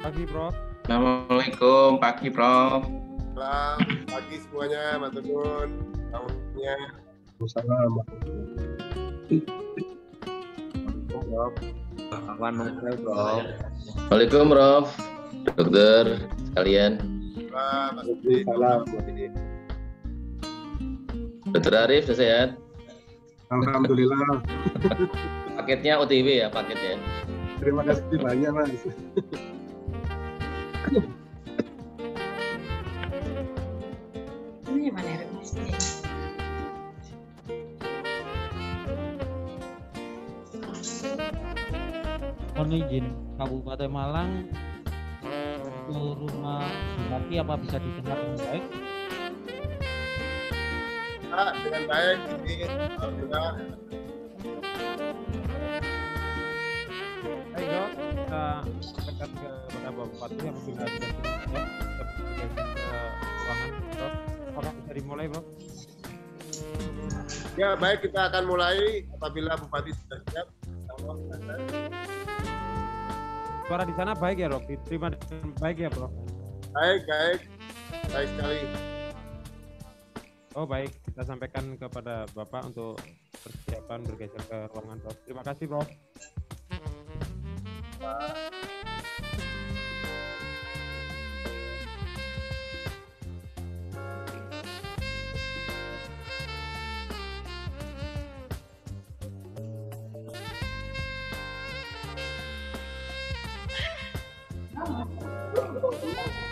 Pagi, Prof. Assalamualaikum, pagi Prof. Selamat pagi semuanya, Mas Tegun. Tahunnya. Waalaikumsalam, Prof. Dokter sekalian. Waalaikumsalam. Dokter Arif, sudah sehat? Alhamdulillah. Paketnya OTW ya, paketnya. Terima kasih banyak, Mas. Ini mana rekomendasinya? Mohon izin, Kabupaten Malang ke rumah Bupati apa bisa didengar dengan baik? Pak, dengan baik ini alhamdulillah. Baik, Dok. Kita sampaikan kepada Bapak Bupati apabila ada ke ruangan, Prof. Apakah bisa dimulai, Prof? Ya, baik, kita akan mulai apabila Bupati sudah siap. Suara di sana baik ya, Prof? Diterima dengan baik ya, Prof? Baik sekali. Oh baik, kita sampaikan kepada Bapak untuk persiapan bergeser ke ruangan, Prof. Terima kasih, Prof.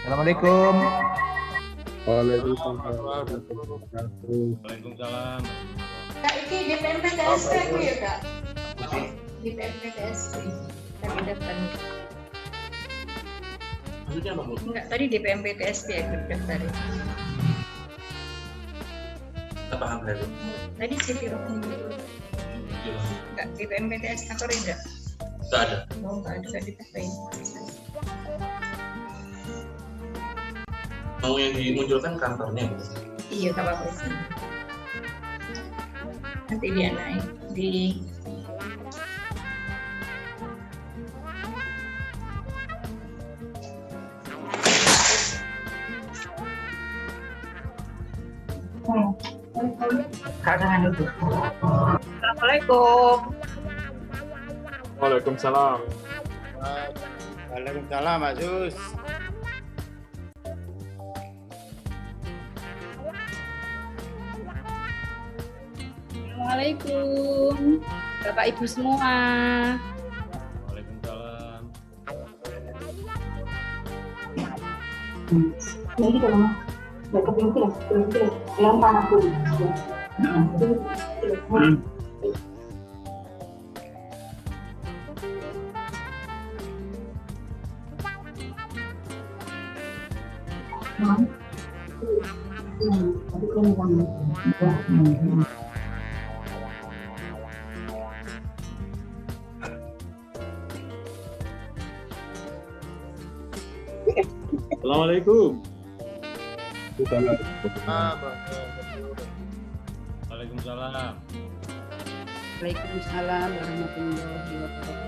Assalamualaikum. Waalaikumsalam. Kak, ini di PMPTSP aku ya, Kak? Di PMPTSP. Tadi daftar. Maksudnya apa, Bu? Enggak, tadi di PMPTSP ya, aku daftar. Kita paham dari Tadi CV Rohani dulu. Enggak, di PMPTS kantor enggak? Enggak ada. Oh, enggak ada, enggak ditambahin. Mau yang dimunculkan kantornya gitu. Iya, Kak Bapak sih. Nanti dia naik di Assalamualaikum. Waalaikumsalam. Waalaikumsalam, Mas Yus. Assalamualaikum Bapak Ibu semua. Waalaikumsalam. Ini kalau mereka pinggir, lempar aku. Assalamualaikum. Waalaikumsalam. Waalaikumsalam warahmatullahi wabarakatuh.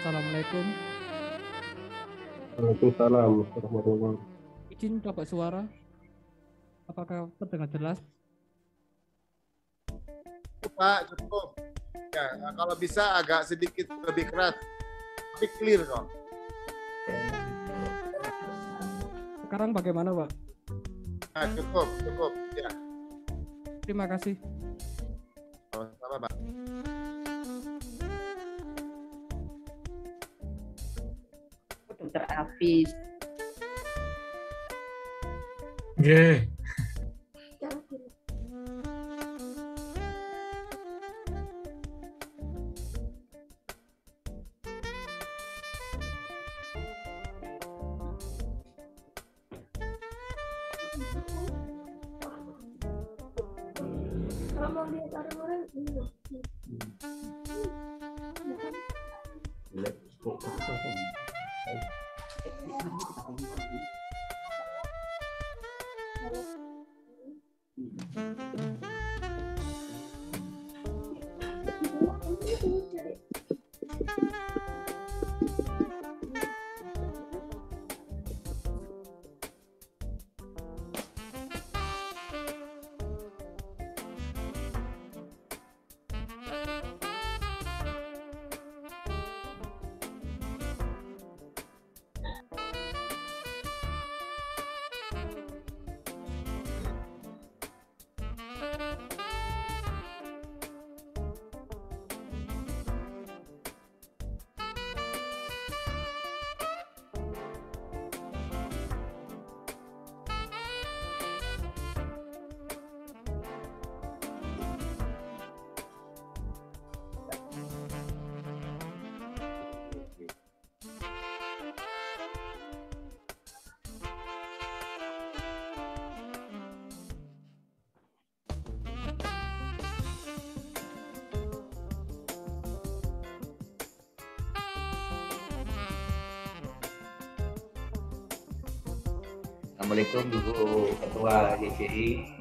Assalamualaikum. Waalaikumsalam warahmatullahi. Izin dapat suara. Apakah terdengar jelas? Pak, cukup. Ya, kalau bisa agak sedikit lebih keras. tapi clear kok. Sekarang bagaimana, Pak? Nah, cukup. Ya, Terima kasih. sama-sama, Pak. Dokter Hafiz. Nggih. Kalau mau lihat orang-orang ini. Assalamualaikum Bu Ketua YCI.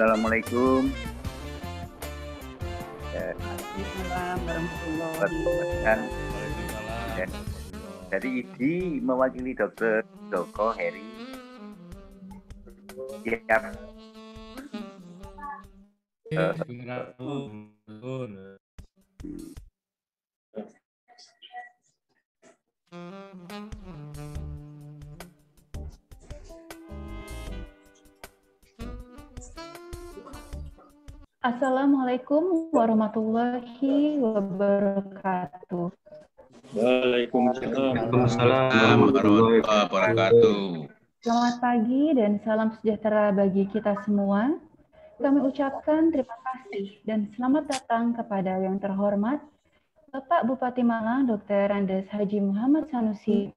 Assalamualaikum. Waalaikumsalam warahmatullahi Waalaikumsalam. Dari IDI mewakili Dr. Joko Heri. Siap. Assalamualaikum warahmatullahi wabarakatuh. Waalaikumsalam warahmatullahi wabarakatuh. Selamat pagi dan salam sejahtera bagi kita semua. Kami ucapkan terima kasih dan selamat datang kepada yang terhormat Bapak Bupati Malang Dr. Andes Haji Muhammad Sanusi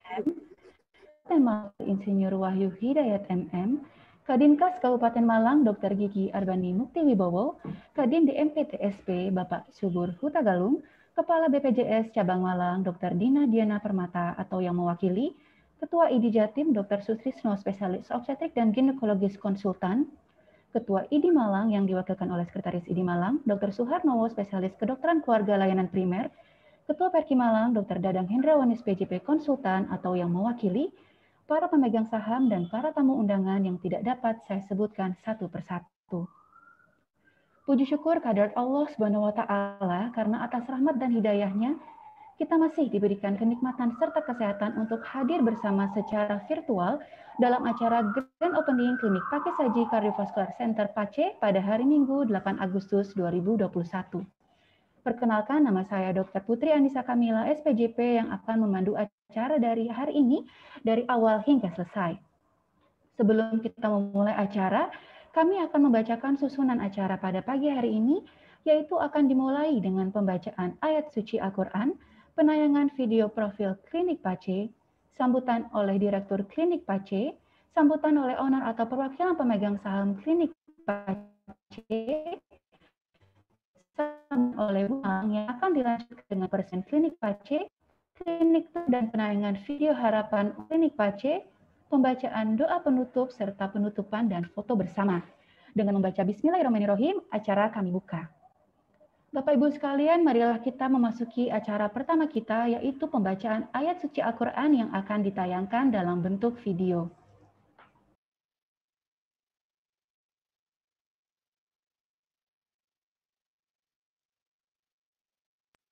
M. Insinyur Wahyu Hidayat MM, Kadinkas Kabupaten Malang Dr. Gigi Arbani Mukti Wibowo, Kadin DMPTSP Bapak Subur Hutagalung, Kepala BPJS Cabang Malang Dr. Dina Diana Permata atau yang mewakili, Ketua ID Jatim Dr. Sutrisno, spesialis obstetrik dan ginekologis konsultan. Ketua ID Malang yang diwakilkan oleh Sekretaris ID Malang, Dr. Suharnowo, spesialis kedokteran keluarga layanan primer. Ketua Perki Malang, Dr. Dadang Hendrawan, SPJP konsultan atau yang mewakili, para pemegang saham dan para tamu undangan yang tidak dapat saya sebutkan satu persatu. Puji syukur kehadirat Allah Subhanahu wa taala karena atas rahmat dan hidayahnya kita masih diberikan kenikmatan serta kesehatan untuk hadir bersama secara virtual dalam acara Grand Opening Klinik Pakis Haji Cardiovascular Center PACE pada hari Minggu 8 Agustus 2021. Perkenalkan, nama saya Dr. Putri Anissa Kamila, SPJP yang akan memandu acara dari hari ini dari awal hingga selesai. Sebelum kita memulai acara, kami akan membacakan susunan acara pada pagi hari ini, yaitu akan dimulai dengan pembacaan ayat suci Al-Quran, penayangan video profil Klinik PACE, sambutan oleh Direktur Klinik PACE, sambutan oleh owner atau perwakilan pemegang saham Klinik PACE, oleh Bang yang akan dilanjutkan dengan presiden Klinik PACE, klinik dan penayangan video harapan Klinik PACE, pembacaan doa penutup serta penutupan dan foto bersama. Dengan membaca Bismillahirrahmanirrahim, acara kami buka. Bapak Ibu sekalian, marilah kita memasuki acara pertama kita, yaitu pembacaan ayat suci Al-Quran yang akan ditayangkan dalam bentuk video.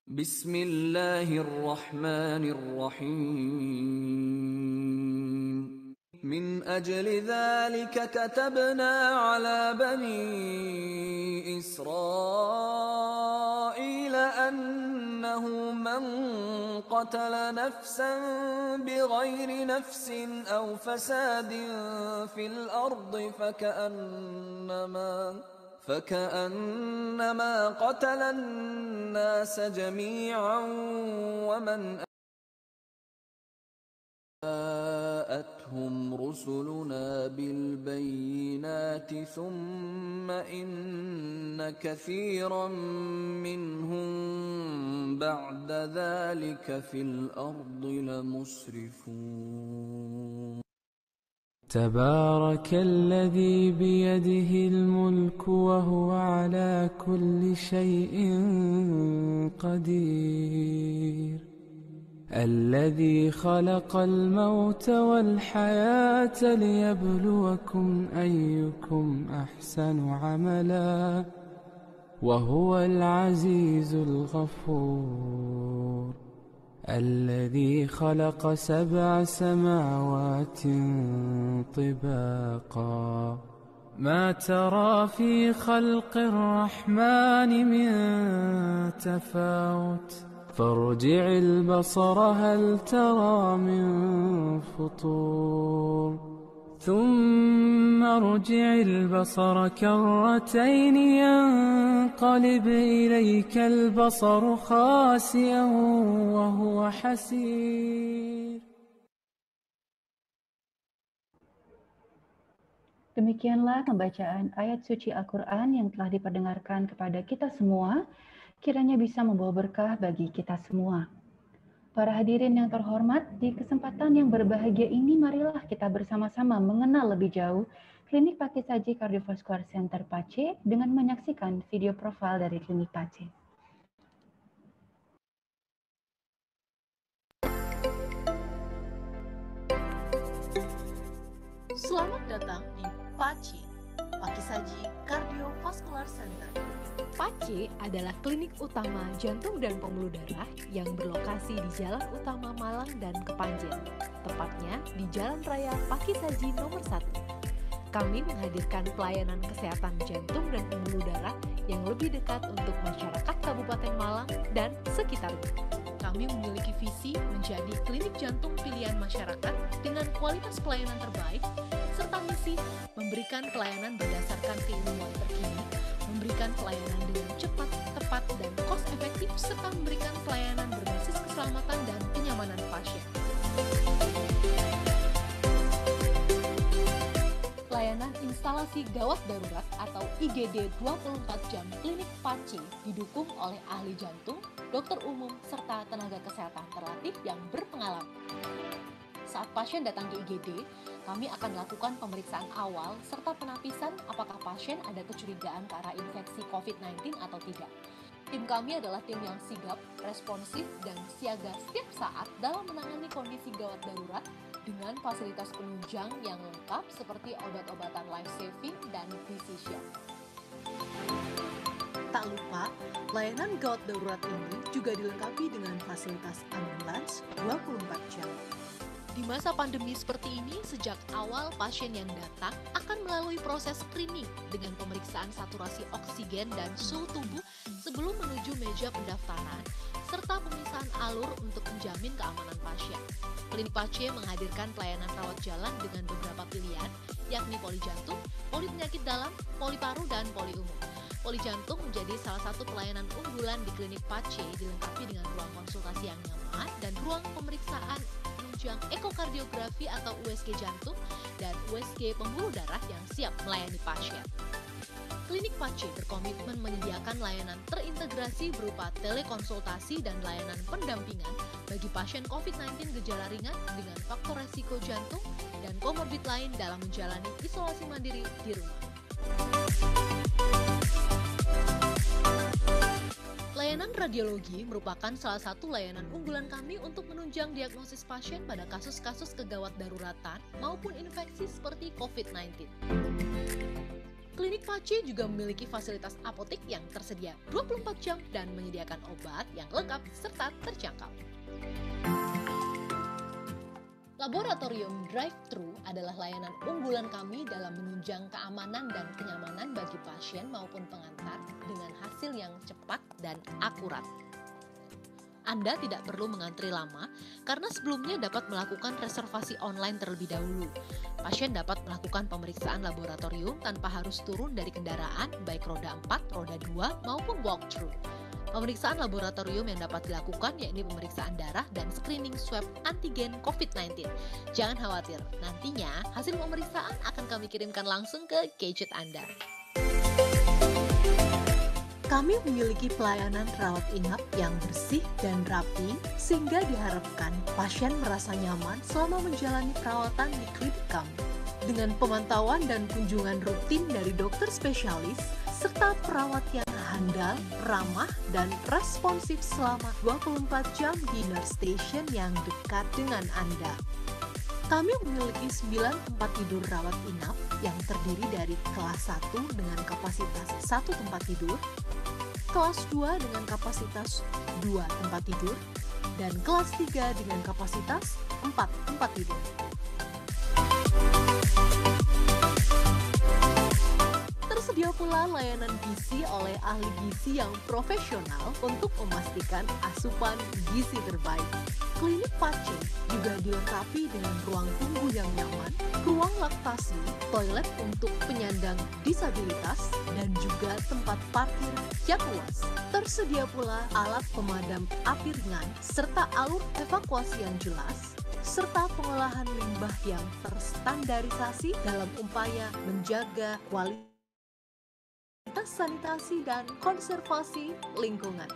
Bismillahirrahmanirrahim. من أجل ذلك كتبنا على بني إسرائيل أنه من قتل نفسا بغير نفس أو فساد في الأرض فكأنما قتل الناس جميعا ومن جاءتهم رسلنا بالبينات ثم إن كثيرا منهم بعد ذلك في الأرض لمسرفون تبارك الذي بيده الملك وهو على كل شيء قدير الذي خلق الموت والحياة ليبلوكم أيكم أحسن عملا وهو العزيز الغفور الذي خلق 7 سماوات طباقا ما ترى في خلق الرحمن من تفاوت فارجع البصر هل ترى من فطور ثم ارجع البصر كرتين ينقلب إليك البصر خاسئا وهو حسير. Demikianlah pembacaan ayat suci Al-Quran yang telah diperdengarkan kepada kita semua. Kiranya bisa membawa berkah bagi kita semua. Para hadirin yang terhormat, di kesempatan yang berbahagia ini marilah kita bersama-sama mengenal lebih jauh Klinik Pakis Haji Cardiovascular Center PACE dengan menyaksikan video profil dari Klinik PACE. Selamat datang di PACE, Pakis Haji Cardiovascular Center. PACE adalah klinik utama jantung dan pembuluh darah yang berlokasi di Jalan Utama Malang dan Kepanjen, tepatnya di Jalan Raya Pakis Haji nomor 1. Kami menghadirkan pelayanan kesehatan jantung dan pembuluh darah yang lebih dekat untuk masyarakat Kabupaten Malang dan sekitarnya. Kami memiliki visi menjadi klinik jantung pilihan masyarakat dengan kualitas pelayanan terbaik, serta misi memberikan pelayanan berdasarkan keilmuan terkini, memberikan pelayanan dengan cepat, tepat, dan cost efektif, serta memberikan pelayanan berbasis keselamatan dan kenyamanan pasien. Layanan instalasi gawat darurat atau IGD 24 jam Klinik PACE didukung oleh ahli jantung, dokter umum, serta tenaga kesehatan terlatih yang berpengalaman. saat pasien datang ke IGD, kami akan lakukan pemeriksaan awal serta penapisan apakah pasien ada kecurigaan ke arah infeksi COVID-19 atau tidak. Tim kami adalah tim yang sigap, responsif, dan siaga setiap saat dalam menangani kondisi gawat darurat dengan fasilitas penunjang yang lengkap seperti obat-obatan life-saving dan physician. Tak lupa, layanan gawat darurat ini juga dilengkapi dengan fasilitas ambulans 24 jam. Di masa pandemi seperti ini, sejak awal pasien yang datang akan melalui proses screening dengan pemeriksaan saturasi oksigen dan suhu tubuh sebelum menuju meja pendaftaran, serta pemisahan alur untuk menjamin keamanan pasien. Klinik Pace menghadirkan pelayanan rawat jalan dengan beberapa pilihan, yakni poli jantung, poli penyakit dalam, poli paru, dan poli umum. Poli jantung menjadi salah satu pelayanan unggulan di Klinik Pace, dilengkapi dengan ruang konsultasi yang nyaman dan ruang pemeriksaan penunjang ekokardiografi atau USG jantung dan USG pembuluh darah yang siap melayani pasien. Klinik Pace berkomitmen menyediakan layanan terintegrasi berupa telekonsultasi dan layanan pendampingan bagi pasien COVID-19 gejala ringan dengan faktor resiko jantung dan komorbid lain dalam menjalani isolasi mandiri di rumah. Layanan radiologi merupakan salah satu layanan unggulan kami untuk menunjang diagnosis pasien pada kasus-kasus kegawat daruratan maupun infeksi seperti COVID-19. Klinik Pace juga memiliki fasilitas apotek yang tersedia 24 jam dan menyediakan obat yang lengkap serta terjangkau. Laboratorium drive-thru adalah layanan unggulan kami dalam menunjang keamanan dan kenyamanan bagi pasien maupun pengantar dengan hasil yang cepat dan akurat. Anda tidak perlu mengantri lama karena sebelumnya dapat melakukan reservasi online terlebih dahulu. Pasien dapat melakukan pemeriksaan laboratorium tanpa harus turun dari kendaraan baik roda 4, roda 2 maupun walk-through. Pemeriksaan laboratorium yang dapat dilakukan yakni pemeriksaan darah dan screening swab antigen COVID-19. Jangan khawatir, nantinya hasil pemeriksaan akan kami kirimkan langsung ke gadget Anda. Kami memiliki pelayanan rawat inap yang bersih dan rapi sehingga diharapkan pasien merasa nyaman selama menjalani perawatan di klinik kami. Dengan pemantauan dan kunjungan rutin dari dokter spesialis serta perawat yang handal, ramah, dan responsif selama 24 jam di nurse station yang dekat dengan Anda. Kami memiliki 9 tempat tidur rawat inap yang terdiri dari kelas 1 dengan kapasitas 1 tempat tidur, kelas 2 dengan kapasitas 2 tempat tidur, dan kelas 3 dengan kapasitas 4 tempat tidur. Tersedia pula layanan gizi oleh ahli gizi yang profesional untuk memastikan asupan gizi terbaik. Klinik Pace juga dilengkapi dengan ruang tunggu yang nyaman, ruang laktasi, toilet untuk penyandang disabilitas, dan juga tempat parkir yang luas. Tersedia pula alat pemadam api ringan, serta alur evakuasi yang jelas, serta pengolahan limbah yang terstandarisasi dalam upaya menjaga kualitas sanitasi dan konservasi lingkungan.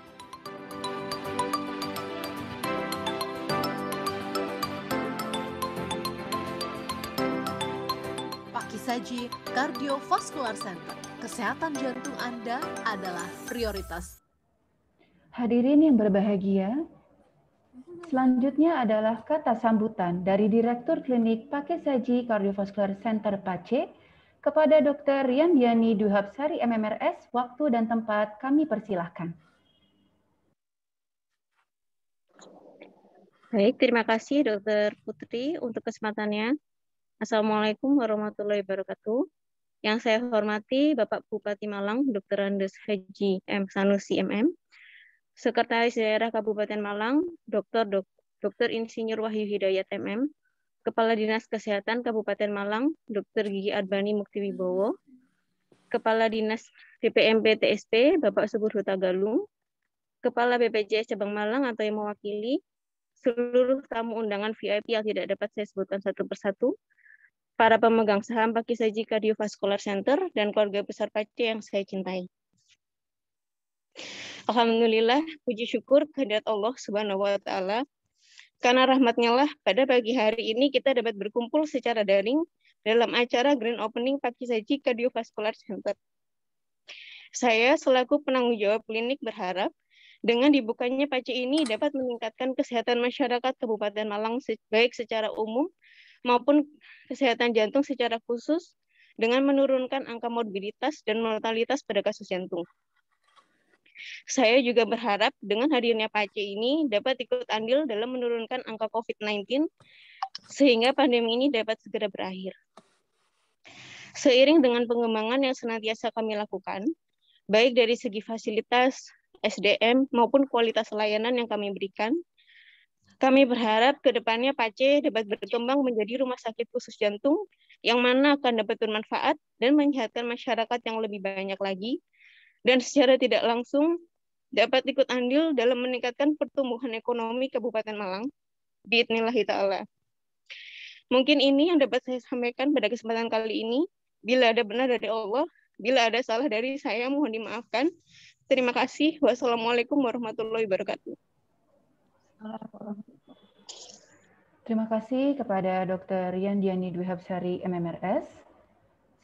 Pakisaji Cardiovascular Center. Kesehatan jantung Anda adalah prioritas. Hadirin yang berbahagia, selanjutnya adalah kata sambutan dari Direktur Klinik Pakisaji Cardiovascular Center Pace kepada Dr. Yandiani Duhabsari MMRS. Waktu dan tempat kami persilahkan. Baik, terima kasih Dr. Putri untuk kesempatannya. Assalamualaikum warahmatullahi wabarakatuh. Yang saya hormati Bapak Bupati Malang, Dr. Andes Haji M. Sanusi MM, Sekretaris Daerah Kabupaten Malang, Dr. Insinyur Wahyu Hidayat MM, Kepala Dinas Kesehatan Kabupaten Malang, Dr. Gigi Arbani Muktiwibowo, Kepala Dinas DPMP TSP, Bapak Subur Huta Galung, Kepala BPJS Cabang Malang atau yang mewakili, seluruh tamu undangan VIP yang tidak dapat saya sebutkan satu persatu, para pemegang saham Pakisaji Cardiovascular Center, dan keluarga besar Pace yang saya cintai. Alhamdulillah, puji syukur kehadirat Allah Subhanahu wa Ta'ala. Karena rahmatnya lah, pada pagi hari ini kita dapat berkumpul secara daring dalam acara Grand Opening Pakis Haji Cardiovascular Center. Saya selaku penanggung jawab klinik berharap dengan dibukanya PACE ini dapat meningkatkan kesehatan masyarakat Kabupaten Malang baik secara umum maupun kesehatan jantung secara khusus dengan menurunkan angka morbiditas dan mortalitas pada kasus jantung. Saya juga berharap dengan hadirnya PACE ini dapat ikut andil dalam menurunkan angka COVID-19 sehingga pandemi ini dapat segera berakhir. Seiring dengan pengembangan yang senantiasa kami lakukan, baik dari segi fasilitas, SDM, maupun kualitas layanan yang kami berikan, kami berharap ke depannya PACE dapat berkembang menjadi rumah sakit khusus jantung yang mana akan dapat bermanfaat dan menyehatkan masyarakat yang lebih banyak lagi, dan secara tidak langsung dapat ikut andil dalam meningkatkan pertumbuhan ekonomi Kabupaten Malang. Biidnillahi ta'ala. Mungkin ini yang dapat saya sampaikan pada kesempatan kali ini. Bila ada benar dari Allah, bila ada salah dari saya, mohon dimaafkan. Terima kasih. Wassalamualaikum warahmatullahi wabarakatuh. Terima kasih kepada Dr. Yandiani Dwi Hapsari, MMRS.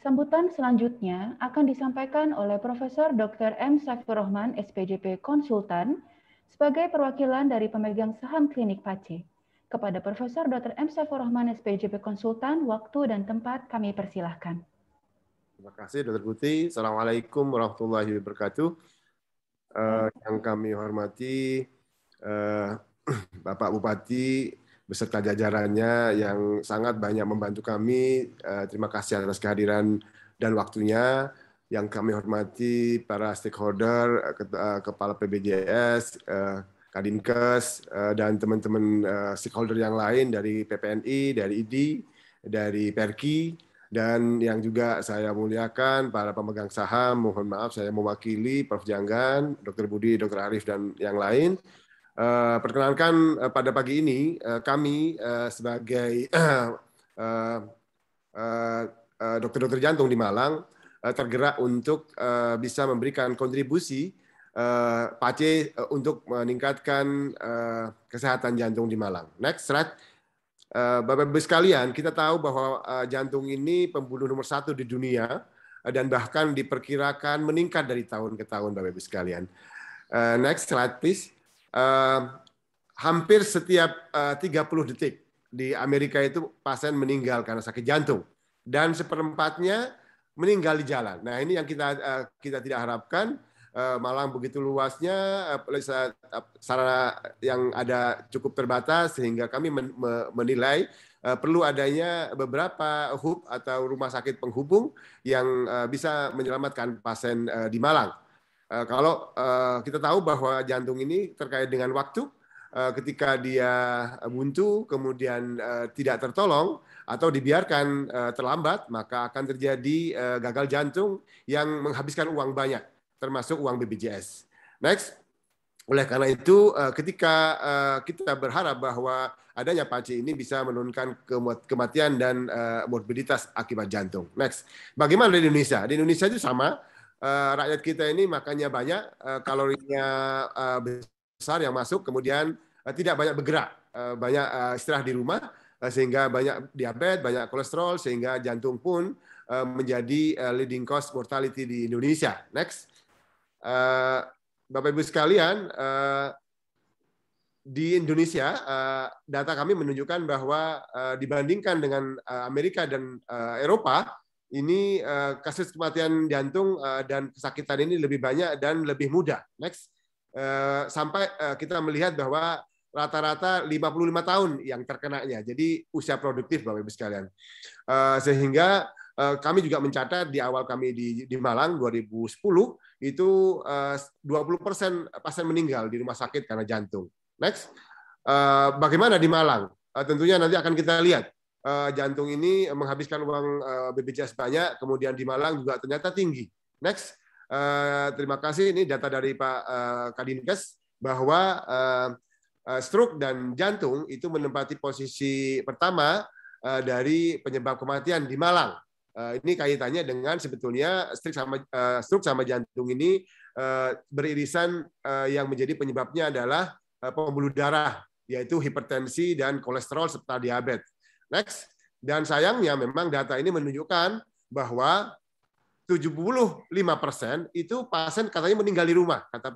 Sambutan selanjutnya akan disampaikan oleh Profesor Dr. M. Saifur Rahman, SPJP Konsultan, sebagai perwakilan dari pemegang saham klinik PACE. Kepada Profesor Dr. M. Saifur Rahman, SPJP Konsultan, waktu dan tempat kami persilahkan. Terima kasih Dr. Putri. Assalamualaikum warahmatullahi wabarakatuh. Yang kami hormati Bapak Bupati beserta jajarannya yang sangat banyak membantu kami. Terima kasih atas kehadiran dan waktunya. Yang kami hormati para stakeholder, Kepala PBJS, Kadinkes, dan teman-teman stakeholder yang lain dari PPNI, dari IDI, dari Perki, dan yang juga saya muliakan para pemegang saham. Mohon maaf saya mewakili Prof. Janggan, Dr. Budi, Dr. Arif, dan yang lain. Perkenalkan pada pagi ini kami sebagai dokter-dokter jantung di Malang tergerak untuk bisa memberikan kontribusi PACE untuk meningkatkan kesehatan jantung di Malang. Next slide. Bapak-Ibu sekalian, kita tahu bahwa jantung ini pembunuh nomor 1 di dunia dan bahkan diperkirakan meningkat dari tahun ke tahun, Bapak-Ibu sekalian. Next slide, please. Hampir setiap 30 detik di Amerika itu pasien meninggal karena sakit jantung dan seperempatnya meninggal di jalan. Nah, ini yang kita tidak harapkan. Malang begitu luasnya, sarana yang ada cukup terbatas sehingga kami menilai perlu adanya beberapa hub atau rumah sakit penghubung yang bisa menyelamatkan pasien di Malang. Kalau kita tahu bahwa jantung ini terkait dengan waktu, ketika dia buntu kemudian tidak tertolong atau dibiarkan terlambat, maka akan terjadi gagal jantung yang menghabiskan uang banyak, termasuk uang BPJS. Next. Oleh karena itu, ketika kita berharap bahwa adanya PACE ini bisa menurunkan kematian dan morbiditas akibat jantung. Next. Bagaimana di Indonesia? Di Indonesia itu sama. Rakyat kita ini makannya banyak, kalorinya besar yang masuk, kemudian tidak banyak bergerak, banyak istirahat di rumah, sehingga banyak diabetes, banyak kolesterol, sehingga jantung pun menjadi leading cause mortality di Indonesia. Next. Bapak-Ibu sekalian, di Indonesia data kami menunjukkan bahwa dibandingkan dengan Amerika dan Eropa, ini kasus kematian jantung dan kesakitan ini lebih banyak dan lebih mudah. Next. Sampai kita melihat bahwa rata-rata 55 tahun yang terkenanya. Jadi usia produktif, Bapak-Ibu sekalian. Sehingga kami juga mencatat di awal kami di Malang 2010 itu 20% pasien meninggal di rumah sakit karena jantung. Next. Bagaimana di Malang? Tentunya nanti akan kita lihat. Jantung ini menghabiskan uang BPJS banyak, kemudian di Malang juga ternyata tinggi. Next. Terima kasih. Ini data dari Pak Kadinkes bahwa stroke dan jantung itu menempati posisi pertama dari penyebab kematian di Malang. Ini kaitannya dengan sebetulnya stroke sama jantung ini beririsan, yang menjadi penyebabnya adalah pembuluh darah yaitu hipertensi dan kolesterol serta diabetes. Next. Dan sayangnya memang data ini menunjukkan bahwa 75% itu pasien katanya meninggal di rumah. Kata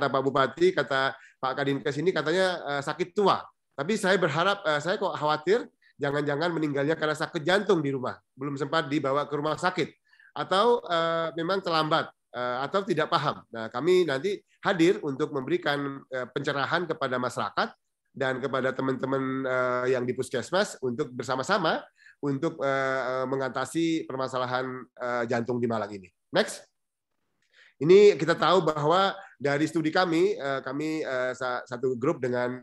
Pak Bupati, kata Pak Kadinkes ini katanya sakit tua. Tapi saya berharap, saya kok khawatir jangan-jangan meninggalnya karena sakit jantung di rumah, belum sempat dibawa ke rumah sakit, atau memang terlambat, atau tidak paham. Nah, kami nanti hadir untuk memberikan pencerahan kepada masyarakat dan kepada teman-teman yang di puskesmas untuk bersama-sama untuk mengatasi permasalahan jantung di Malang ini. Next. Ini kita tahu bahwa dari studi kami satu grup dengan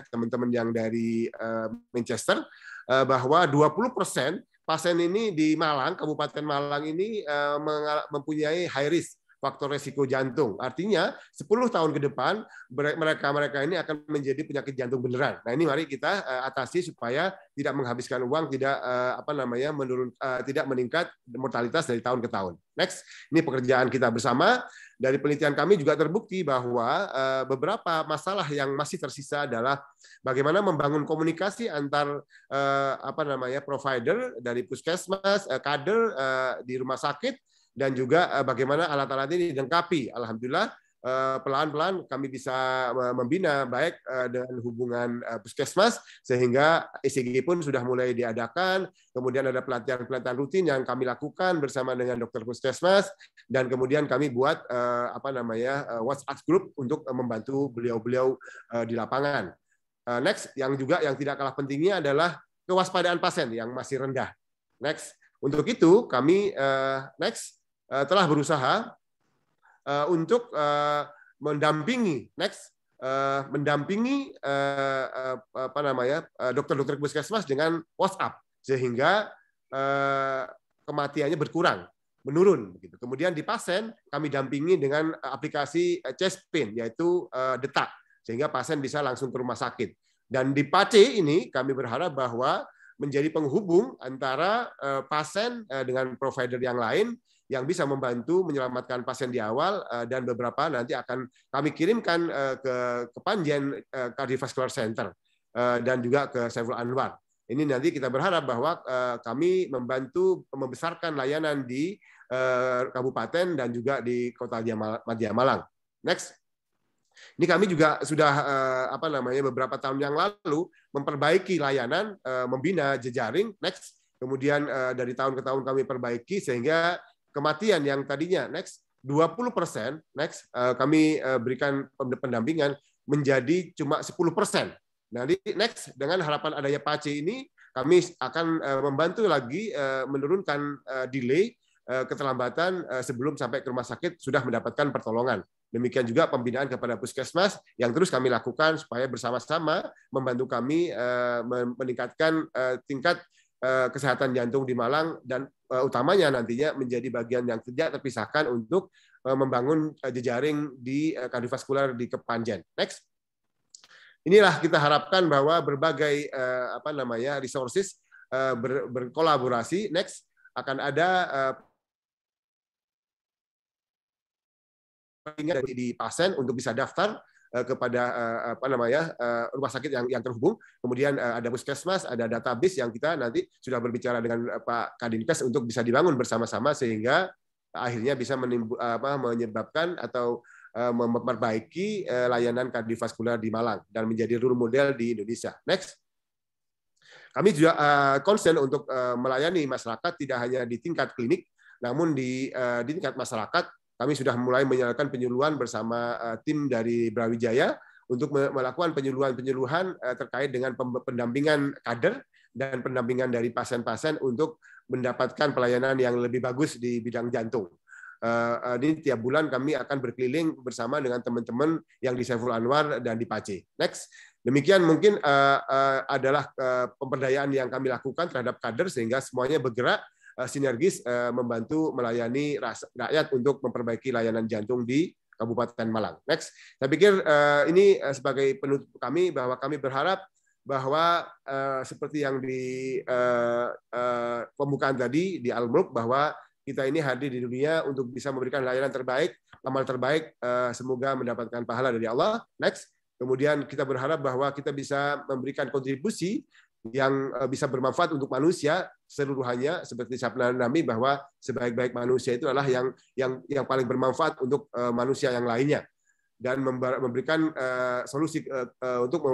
teman-teman yang dari Manchester, bahwa 20% pasien ini di Malang, Kabupaten Malang ini mempunyai high risk, faktor resiko jantung. Artinya 10 tahun ke depan mereka ini akan menjadi penyakit jantung beneran. Nah, ini mari kita atasi supaya tidak menghabiskan uang, tidak tidak meningkat mortalitas dari tahun ke tahun. Next, ini pekerjaan kita bersama. Dari penelitian kami juga terbukti bahwa beberapa masalah yang masih tersisa adalah bagaimana membangun komunikasi antar provider dari puskesmas, kader di rumah sakit, dan juga bagaimana alat-alat ini dilengkapi. Alhamdulillah pelan-pelan kami bisa membina baik dengan hubungan puskesmas, sehingga ECG pun sudah mulai diadakan. Kemudian ada pelatihan-pelatihan rutin yang kami lakukan bersama dengan dokter puskesmas, dan kemudian kami buat WhatsApp group untuk membantu beliau-beliau di lapangan. Next, yang tidak kalah pentingnya adalah kewaspadaan pasien yang masih rendah. Next, untuk itu kami telah berusaha untuk mendampingi dokter-dokter puskesmas dengan WhatsApp, sehingga kematiannya berkurang, menurun. Kemudian di pasien kami dampingi dengan aplikasi chest pain, yaitu detak, sehingga pasien bisa langsung ke rumah sakit. Dan di PACE ini kami berharap bahwa menjadi penghubung antara pasien dengan provider yang lain, yang bisa membantu menyelamatkan pasien di awal, dan beberapa nanti akan kami kirimkan ke Panjen Cardiovascular Center dan juga ke Saiful Anwar. Ini nanti kita berharap bahwa kami membantu membesarkan layanan di kabupaten dan juga di Kota Madya Malang. Next. Ini kami juga sudah beberapa tahun yang lalu memperbaiki layanan, membina jejaring. Next. Kemudian dari tahun ke tahun kami perbaiki sehingga kematian yang tadinya 20%, kami berikan pendampingan menjadi cuma 10%. Nah, next, dengan harapan adanya PACE ini, kami akan membantu lagi menurunkan delay, keterlambatan sebelum sampai ke rumah sakit sudah mendapatkan pertolongan. Demikian juga pembinaan kepada puskesmas yang terus kami lakukan supaya bersama-sama membantu kami meningkatkan tingkat kesehatan jantung di Malang, dan utamanya nantinya menjadi bagian yang tidak terpisahkan untuk membangun jejaring di kardiovaskular di Kepanjen. Next. Inilah kita harapkan bahwa berbagai resources berkolaborasi. Next, akan ada di pasien untuk bisa daftar kepada rumah sakit yang terhubung. Kemudian ada puskesmas, ada database yang kita nanti sudah berbicara dengan Pak Kadinkes untuk bisa dibangun bersama-sama, sehingga akhirnya bisa menyebabkan atau memperbaiki layanan kardiovaskular di Malang dan menjadi role model di Indonesia. Next. Kami juga concern untuk melayani masyarakat tidak hanya di tingkat klinik, namun di tingkat masyarakat. Kami sudah mulai menyalakan penyuluhan bersama tim dari Brawijaya untuk melakukan penyuluhan terkait dengan pendampingan kader dan pendampingan dari pasien-pasien untuk mendapatkan pelayanan yang lebih bagus di bidang jantung. Ini tiap bulan kami akan berkeliling bersama dengan teman-teman yang di Saiful Anwar dan di PACE. Next. Demikian mungkin adalah pemberdayaan yang kami lakukan terhadap kader sehingga semuanya bergerak sinergis membantu melayani rakyat untuk memperbaiki layanan jantung di Kabupaten Malang. Next, saya pikir ini sebagai penutup kami bahwa kami berharap bahwa seperti yang di pembukaan tadi di Al-Mulk, bahwa kita ini hadir di dunia untuk bisa memberikan layanan terbaik, amal terbaik, semoga mendapatkan pahala dari Allah. Next, Kemudian kita berharap bahwa kita bisa memberikan kontribusi yang bisa bermanfaat untuk manusia seluruhannya, seperti sabda Nabi bahwa sebaik-baik manusia itu adalah yang paling bermanfaat untuk manusia yang lainnya, dan memberikan solusi untuk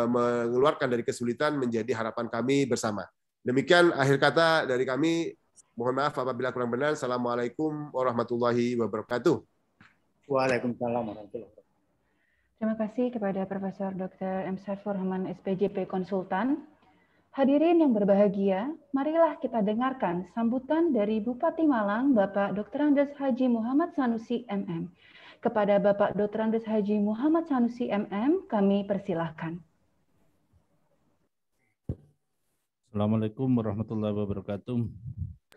mengeluarkan dari kesulitan menjadi harapan kami bersama. Demikian akhir kata dari kami. Mohon maaf apabila kurang benar. Assalamualaikum warahmatullahi wabarakatuh. Waalaikumsalam warahmatullahi wabarakatuh. Terima kasih kepada Profesor Dr. M. Saifur Rahman, SPJP Konsultan. Hadirin yang berbahagia, marilah kita dengarkan sambutan dari Bupati Malang, Bapak Dr. Andes Haji Muhammad Sanusi, MM. Kepada Bapak Dr. Andes Haji Muhammad Sanusi, MM, kami persilahkan. Assalamualaikum warahmatullahi wabarakatuh.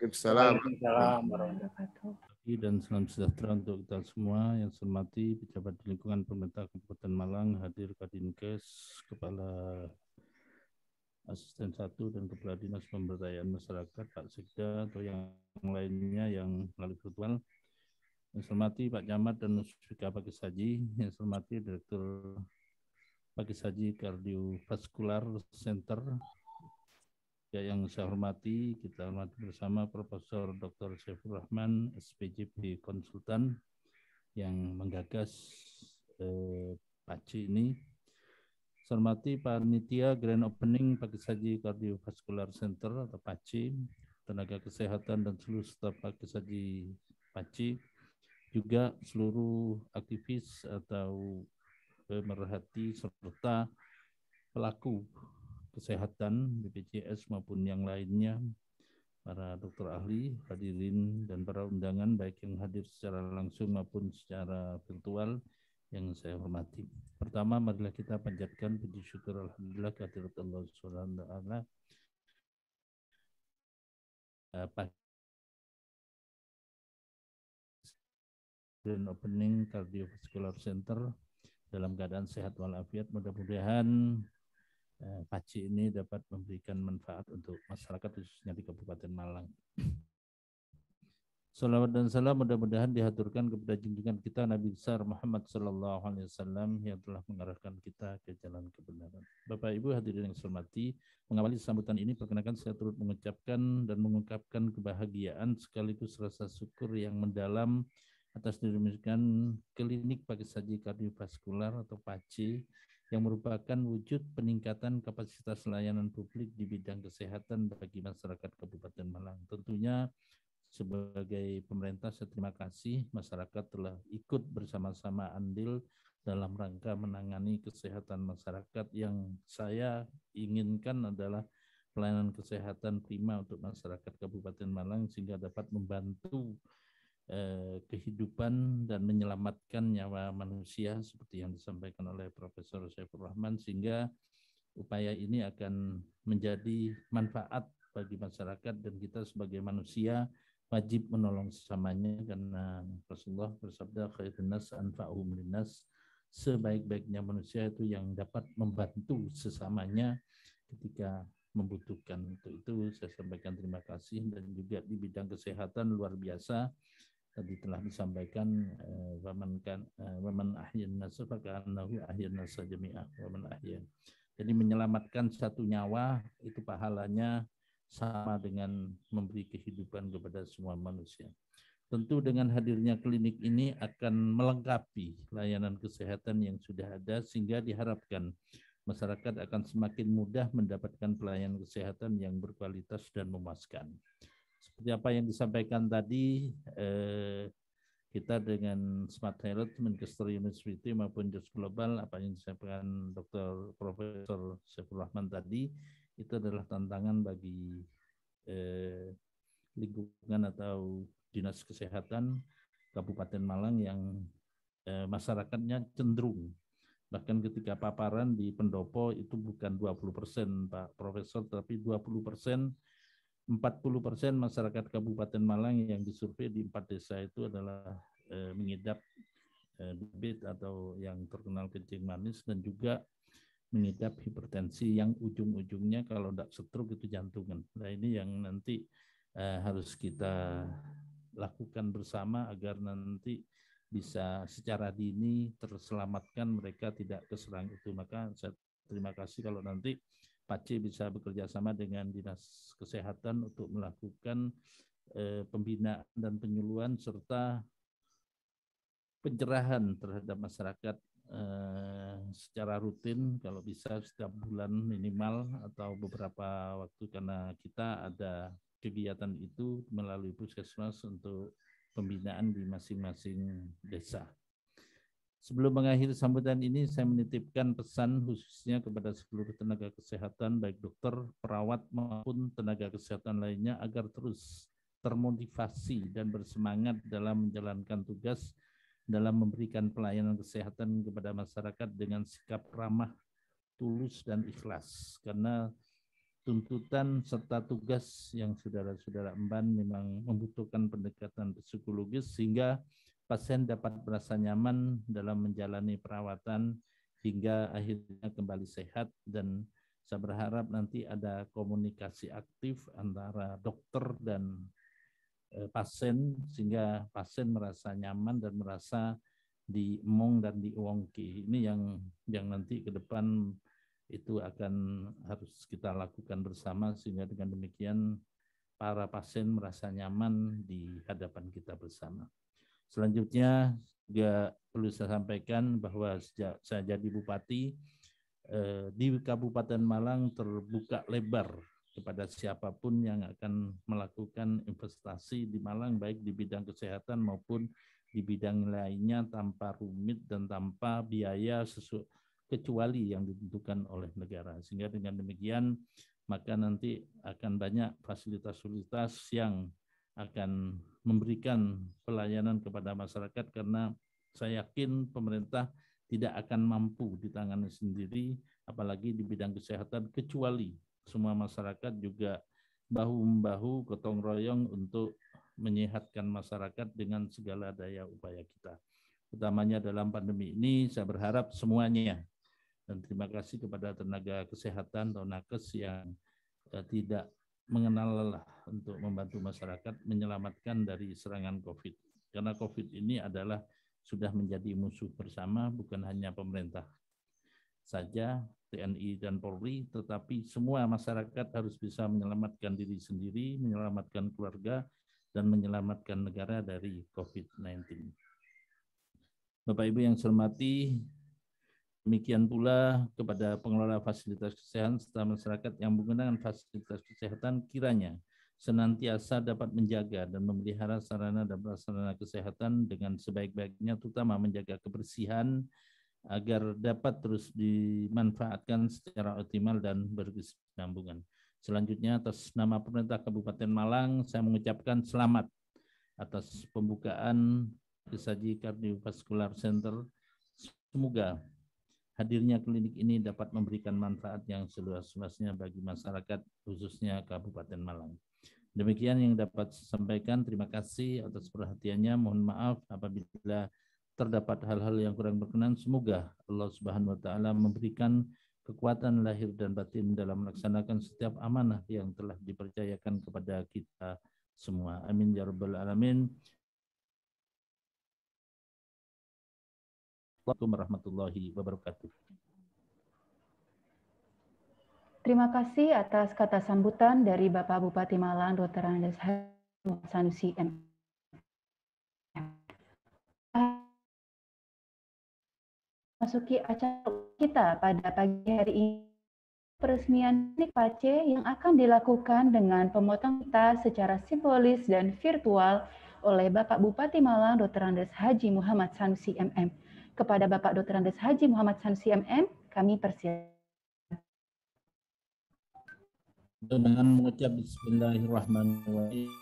Waalaikumsalam warahmatullahi wabarakatuh. Dan salam sejahtera untuk kita semua. Yang saya hormati pejabat di lingkungan pemerintah Kabupaten Malang, hadir Kadinkes, Kepala Asisten 1 dan Kepala Dinas Pemberdayaan Masyarakat, Pak Sekda atau yang lainnya yang melalui virtual. Yang saya hormati Pak Camat dan Musbika Pakis Haji. Yang saya hormati Direktur Pakis Haji Kardiovaskular Center. Ya, yang saya hormati, kita hormati bersama Profesor Dr. Saifur Rahman, SPJP Konsultan, yang menggagas PACI ini. Saya hormati Panitia Grand Opening Pakis Haji Kardiovaskular Center atau PACI, tenaga kesehatan dan seluruh staf Pakis Haji PACI, juga seluruh aktivis atau pemerhati serta pelaku kesehatan BPJS maupun yang lainnya, para dokter ahli, hadirin dan para undangan baik yang hadir secara langsung maupun secara virtual yang saya hormati. Pertama, marilah kita panjatkan puji syukur alhamdulillah kehadirat Allah Subhanahu wa taala. Dan opening Cardiovascular Center dalam keadaan sehat walafiat, mudah-mudahan PACI ini dapat memberikan manfaat untuk masyarakat khususnya di Kabupaten Malang. Salawat dan salam mudah-mudahan dihaturkan kepada junjungan kita Nabi besar Muhammad sallallahu alaihi wasallam yang telah mengarahkan kita ke jalan kebenaran. Bapak Ibu hadirin yang saya hormati, mengawali sambutan ini perkenalkan saya turut mengucapkan dan mengungkapkan kebahagiaan sekaligus rasa syukur yang mendalam atas didirikan Klinik Pakis Haji Kardiovaskular atau PACI yang merupakan wujud peningkatan kapasitas layanan publik di bidang kesehatan bagi masyarakat Kabupaten Malang. Tentunya sebagai pemerintah saya terima kasih masyarakat telah ikut bersama-sama andil dalam rangka menangani kesehatan masyarakat. Yang saya inginkan adalah pelayanan kesehatan prima untuk masyarakat Kabupaten Malang sehingga dapat membantu kehidupan dan menyelamatkan nyawa manusia seperti yang disampaikan oleh Profesor Saifur Rahman, sehingga upaya ini akan menjadi manfaat bagi masyarakat dan kita sebagai manusia wajib menolong sesamanya karena Rasulullah bersabda khairun nas anfa'uhum linnas, sebaik-baiknya manusia itu yang dapat membantu sesamanya ketika membutuhkan. Untuk itu saya sampaikan terima kasih. Dan juga di bidang kesehatan luar biasa tadi telah disampaikan waman ahyan nasa faka'annahu ahyan nasa jami'ah waman ahyan. Jadi menyelamatkan satu nyawa itu pahalanya sama dengan memberi kehidupan kepada semua manusia. Tentu dengan hadirnya klinik ini akan melengkapi layanan kesehatan yang sudah ada sehingga diharapkan masyarakat akan semakin mudah mendapatkan pelayanan kesehatan yang berkualitas dan memuaskan. Seperti apa yang disampaikan tadi, kita dengan Smart Health, Manchester University maupun Just Global, apa yang disampaikan Dr. Profesor Saifur Rahman tadi, itu adalah tantangan bagi lingkungan atau Dinas Kesehatan Kabupaten Malang yang masyarakatnya cenderung. Bahkan ketika paparan di pendopo itu bukan 20% Pak Profesor, tapi 20%. 40% masyarakat Kabupaten Malang yang disurvei di 4 desa itu adalah mengidap diabetes atau yang terkenal kencing manis dan juga mengidap hipertensi yang ujung-ujungnya kalau tidak stroke itu jantungan. Nah ini yang nanti harus kita lakukan bersama agar nanti bisa secara dini terselamatkan, mereka tidak keserang itu. Maka saya terima kasih kalau nanti Pak C bisa bekerja sama dengan Dinas Kesehatan untuk melakukan pembinaan dan penyuluhan serta pencerahan terhadap masyarakat secara rutin, kalau bisa setiap bulan minimal atau beberapa waktu, karena kita ada kegiatan itu melalui puskesmas untuk pembinaan di masing-masing desa. Sebelum mengakhiri sambutan ini, saya menitipkan pesan khususnya kepada seluruh tenaga kesehatan, baik dokter, perawat maupun tenaga kesehatan lainnya, agar terus termotivasi dan bersemangat dalam menjalankan tugas dalam memberikan pelayanan kesehatan kepada masyarakat dengan sikap ramah, tulus, dan ikhlas. Karena tuntutan serta tugas yang saudara-saudara emban memang membutuhkan pendekatan psikologis sehingga pasien dapat merasa nyaman dalam menjalani perawatan hingga akhirnya kembali sehat. Dan saya berharap nanti ada komunikasi aktif antara dokter dan pasien sehingga pasien merasa nyaman dan merasa diemong dan diuongki. Ini yang nanti ke depan itu akan harus kita lakukan bersama sehingga dengan demikian para pasien merasa nyaman di hadapan kita bersama. Selanjutnya juga perlu saya sampaikan bahwa sejak saya jadi bupati di Kabupaten Malang terbuka lebar kepada siapapun yang akan melakukan investasi di Malang, baik di bidang kesehatan maupun di bidang lainnya, tanpa rumit dan tanpa biaya kecuali yang ditentukan oleh negara. Sehingga dengan demikian maka nanti akan banyak fasilitas-fasilitas yang akan memberikan pelayanan kepada masyarakat, karena saya yakin pemerintah tidak akan mampu ditangani sendiri, apalagi di bidang kesehatan, kecuali semua masyarakat juga bahu-membahu, gotong royong untuk menyehatkan masyarakat dengan segala daya upaya kita. Utamanya dalam pandemi ini, saya berharap semuanya, dan terima kasih kepada tenaga kesehatan atau nakes yang tidak mengenal lelah untuk membantu masyarakat menyelamatkan dari serangan COVID. Karena COVID ini adalah sudah menjadi musuh bersama, bukan hanya pemerintah saja, TNI dan Polri, tetapi semua masyarakat harus bisa menyelamatkan diri sendiri, menyelamatkan keluarga, dan menyelamatkan negara dari COVID-19. Bapak Ibu yang saya hormati, demikian pula kepada pengelola fasilitas kesehatan serta masyarakat yang menggunakan fasilitas kesehatan, kiranya senantiasa dapat menjaga dan memelihara sarana dan prasarana kesehatan dengan sebaik-baiknya, terutama menjaga kebersihan, agar dapat terus dimanfaatkan secara optimal dan berkesinambungan. Selanjutnya, atas nama pemerintah Kabupaten Malang, saya mengucapkan selamat atas pembukaan Kisahji Cardiovascular Center. Semoga hadirnya klinik ini dapat memberikan manfaat yang seluas-luasnya bagi masyarakat, khususnya Kabupaten Malang. Demikian yang dapat saya sampaikan. Terima kasih atas perhatiannya. Mohon maaf apabila terdapat hal-hal yang kurang berkenan. Semoga Allah Subhanahu wa taala memberikan kekuatan lahir dan batin dalam melaksanakan setiap amanah yang telah dipercayakan kepada kita semua. Amin ya rabbal alamin. Assalamualaikum warahmatullahi wabarakatuh. Terima kasih atas kata sambutan dari Bapak Bupati Malang, Dr. Andes Sanusi M. Masuki acara kita pada pagi hari ini, peresmian klinik PAC yang akan dilakukan dengan pemotongan kita secara simbolis dan virtual oleh Bapak Bupati Malang, Dr. Andes Haji Muhammad Sanusi MM. Kepada Bapak Dr. Andes Haji Muhammad Sanusi MM, kami persilakan. Dengan mengucap Bismillahirrahmanirrahim,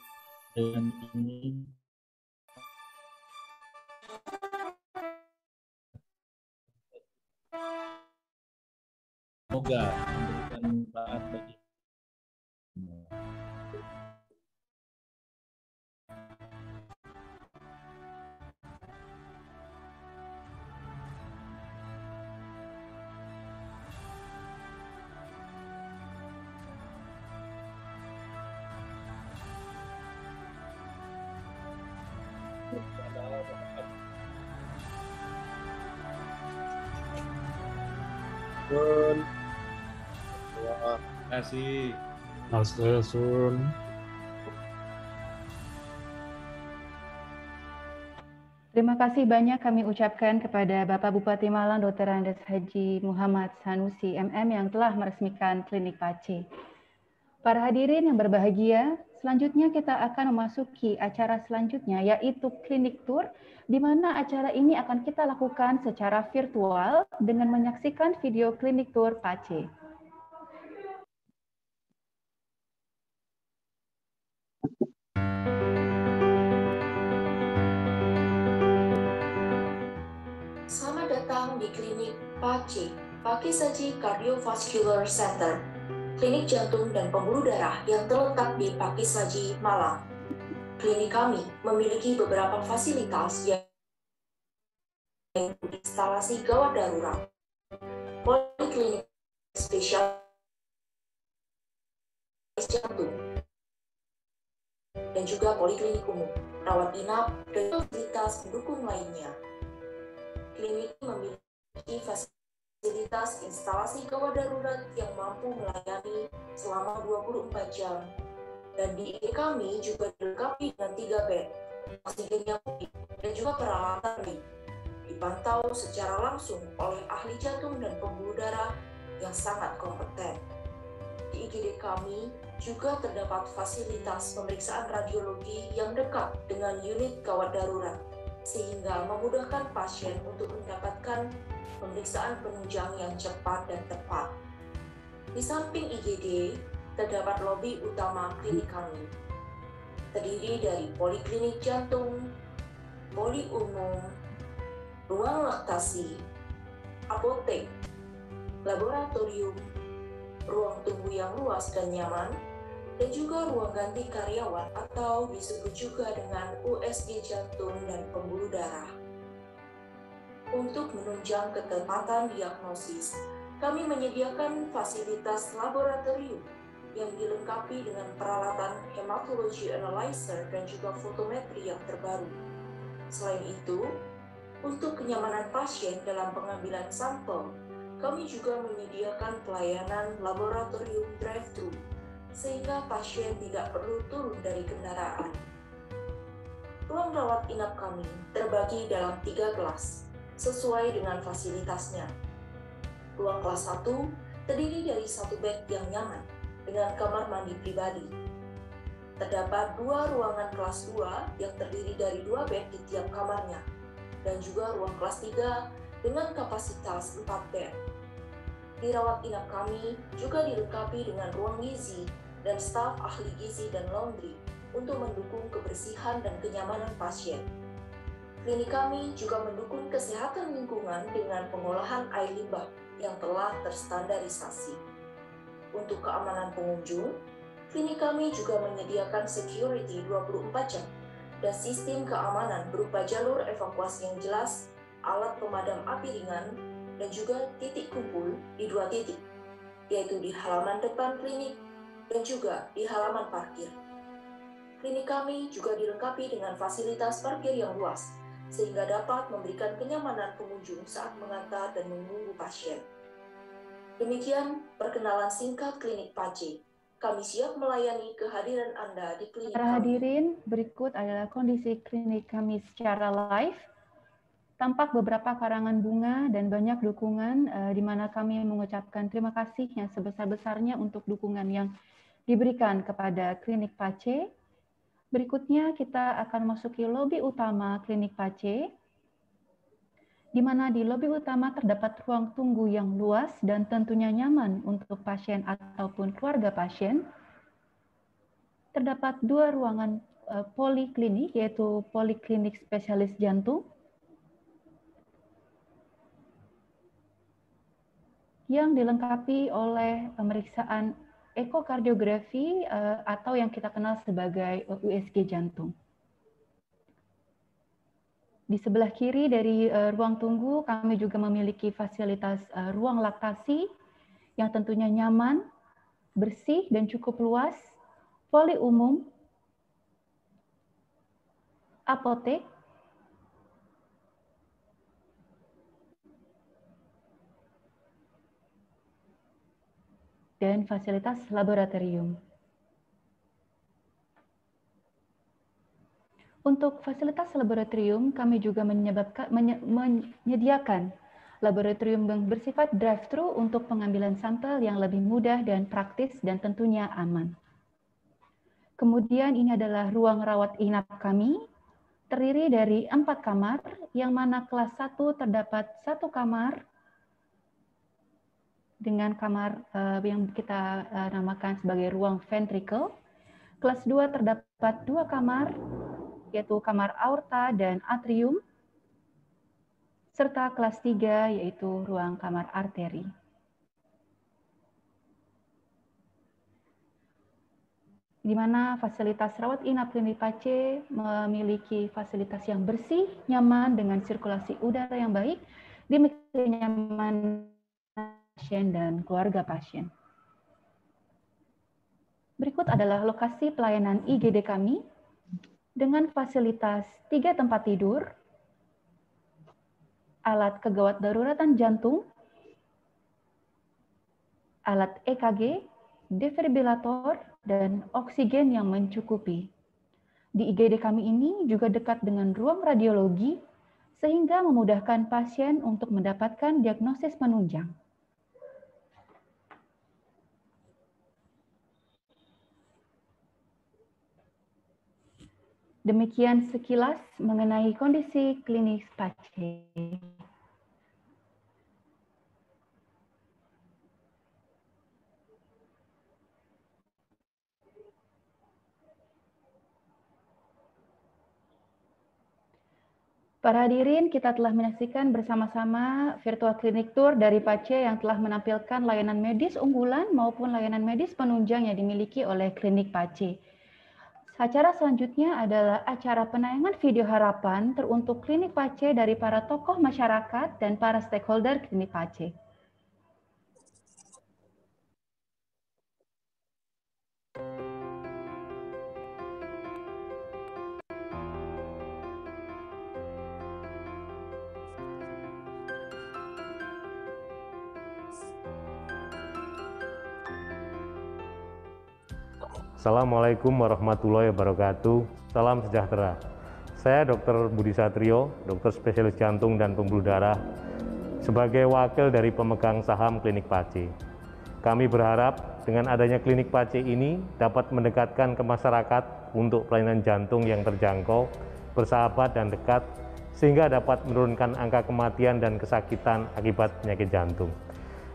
dengan ini semoga memberikan manfaat bagi semua. Sun. Terima kasih. Sun. Terima kasih banyak kami ucapkan kepada Bapak Bupati Malang Dr. Andes Haji Muhammad Sanusi MM yang telah meresmikan Klinik PACE. Para hadirin yang berbahagia, selanjutnya kita akan memasuki acara selanjutnya yaitu Klinik Tour, di mana acara ini akan kita lakukan secara virtual dengan menyaksikan video Klinik Tour PACE. Selamat datang di Klinik PACE, Pakis Haji Cardiovascular Center, klinik jantung dan pembuluh darah yang terletak di Pakis Haji, Malang. Klinik kami memiliki beberapa fasilitas yang instalasi gawat darurat, poliklinik spesialis jantung, dan juga poliklinik umum, rawat inap, dan fasilitas pendukung lainnya. Klinik memiliki fasilitas instalasi gawat darurat yang mampu melayani selama 24 jam. Dan di IGD kami juga dilengkapi dengan 3 bed, oksigen yang mumpuni, dan juga peralatan lain. Dipantau secara langsung oleh ahli jantung dan pembuluh darah yang sangat kompeten. Di IGD kami juga terdapat fasilitas pemeriksaan radiologi yang dekat dengan unit gawat darurat, sehingga memudahkan pasien untuk mendapatkan pemeriksaan penunjang yang cepat dan tepat. Di samping IGD, terdapat lobi utama klinik kami. Terdiri dari poliklinik jantung, poli umum, ruang laktasi, apotek, laboratorium, ruang tunggu yang luas dan nyaman, dan juga ruang ganti karyawan atau disebut juga dengan USG jantung dan pembuluh darah. Untuk menunjang ketepatan diagnosis, kami menyediakan fasilitas laboratorium yang dilengkapi dengan peralatan hematology analyzer dan juga fotometri yang terbaru. Selain itu, untuk kenyamanan pasien dalam pengambilan sampel, kami juga menyediakan pelayanan laboratorium drive-thru, sehingga pasien tidak perlu turun dari kendaraan. Ruang rawat inap kami terbagi dalam 3 kelas, sesuai dengan fasilitasnya. Ruang kelas 1 terdiri dari 1 bed yang nyaman, dengan kamar mandi pribadi. Terdapat 2 ruangan kelas 2 yang terdiri dari 2 bed di tiap kamarnya, dan juga ruang kelas 3 dengan kapasitas 4 bed. Di rawat inap kami juga dilengkapi dengan ruang gizi dan staf ahli gizi dan laundry untuk mendukung kebersihan dan kenyamanan pasien. Klinik kami juga mendukung kesehatan lingkungan dengan pengolahan air limbah yang telah terstandarisasi. Untuk keamanan pengunjung, klinik kami juga menyediakan security 24 jam dan sistem keamanan berupa jalur evakuasi yang jelas, alat pemadam api ringan, dan juga titik kumpul di 2 titik, yaitu di halaman depan klinik dan juga di halaman parkir. Klinik kami juga dilengkapi dengan fasilitas parkir yang luas, sehingga dapat memberikan kenyamanan pengunjung saat mengantar dan menunggu pasien. Demikian perkenalan singkat Klinik PACE. Kami siap melayani kehadiran Anda di klinik Para kami. hadirin, berikut adalah kondisi klinik kami secara live. Tampak beberapa karangan bunga dan banyak dukungan di mana kami mengucapkan terima kasih yang sebesar-besarnya untuk dukungan yang diberikan kepada Klinik PACE. Berikutnya kita akan masuki lobi utama Klinik PACE, di mana di lobi utama terdapat ruang tunggu yang luas dan tentunya nyaman untuk pasien ataupun keluarga pasien. Terdapat 2 ruangan poliklinik, yaitu poliklinik spesialis jantung, yang dilengkapi oleh pemeriksaan ekokardiografi atau yang kita kenal sebagai USG jantung. Di sebelah kiri dari ruang tunggu, kami juga memiliki fasilitas ruang laktasi yang tentunya nyaman, bersih, dan cukup luas, poli umum, apotek, dan fasilitas laboratorium. Untuk fasilitas laboratorium, kami juga menyediakan laboratorium yang bersifat drive-thru untuk pengambilan sampel yang lebih mudah dan praktis dan tentunya aman. Kemudian ini adalah ruang rawat inap kami, terdiri dari 4 kamar, yang mana kelas 1 terdapat 1 kamar, dengan kamar yang kita namakan sebagai ruang ventricle. Kelas 2 terdapat 2 kamar, yaitu kamar aorta dan atrium, serta kelas 3 yaitu ruang kamar arteri. Di mana fasilitas rawat inap klinik PACE memiliki fasilitas yang bersih, nyaman dengan sirkulasi udara yang baik, demi kenyamanan pasien dan keluarga pasien. Berikut adalah lokasi pelayanan IGD kami dengan fasilitas 3 tempat tidur, alat kegawat daruratan jantung, alat EKG, defibrilator, dan oksigen yang mencukupi. Di IGD kami ini juga dekat dengan ruang radiologi, sehingga memudahkan pasien untuk mendapatkan diagnosis penunjang. Demikian sekilas mengenai kondisi klinis PACE. Para hadirin, kita telah menyaksikan bersama-sama virtual clinic tour dari PACE yang telah menampilkan layanan medis unggulan maupun layanan medis penunjang yang dimiliki oleh klinik PACE. Acara selanjutnya adalah acara penayangan video harapan teruntuk klinik PACE dari para tokoh masyarakat dan para stakeholder klinik PACE. Assalamualaikum warahmatullahi wabarakatuh. Salam sejahtera. Saya Dr. Budi Satrio, dokter spesialis jantung dan pembuluh darah, sebagai wakil dari pemegang saham klinik PACE. Kami berharap dengan adanya klinik PACE ini dapat mendekatkan ke masyarakat untuk pelayanan jantung yang terjangkau, bersahabat dan dekat, sehingga dapat menurunkan angka kematian dan kesakitan akibat penyakit jantung.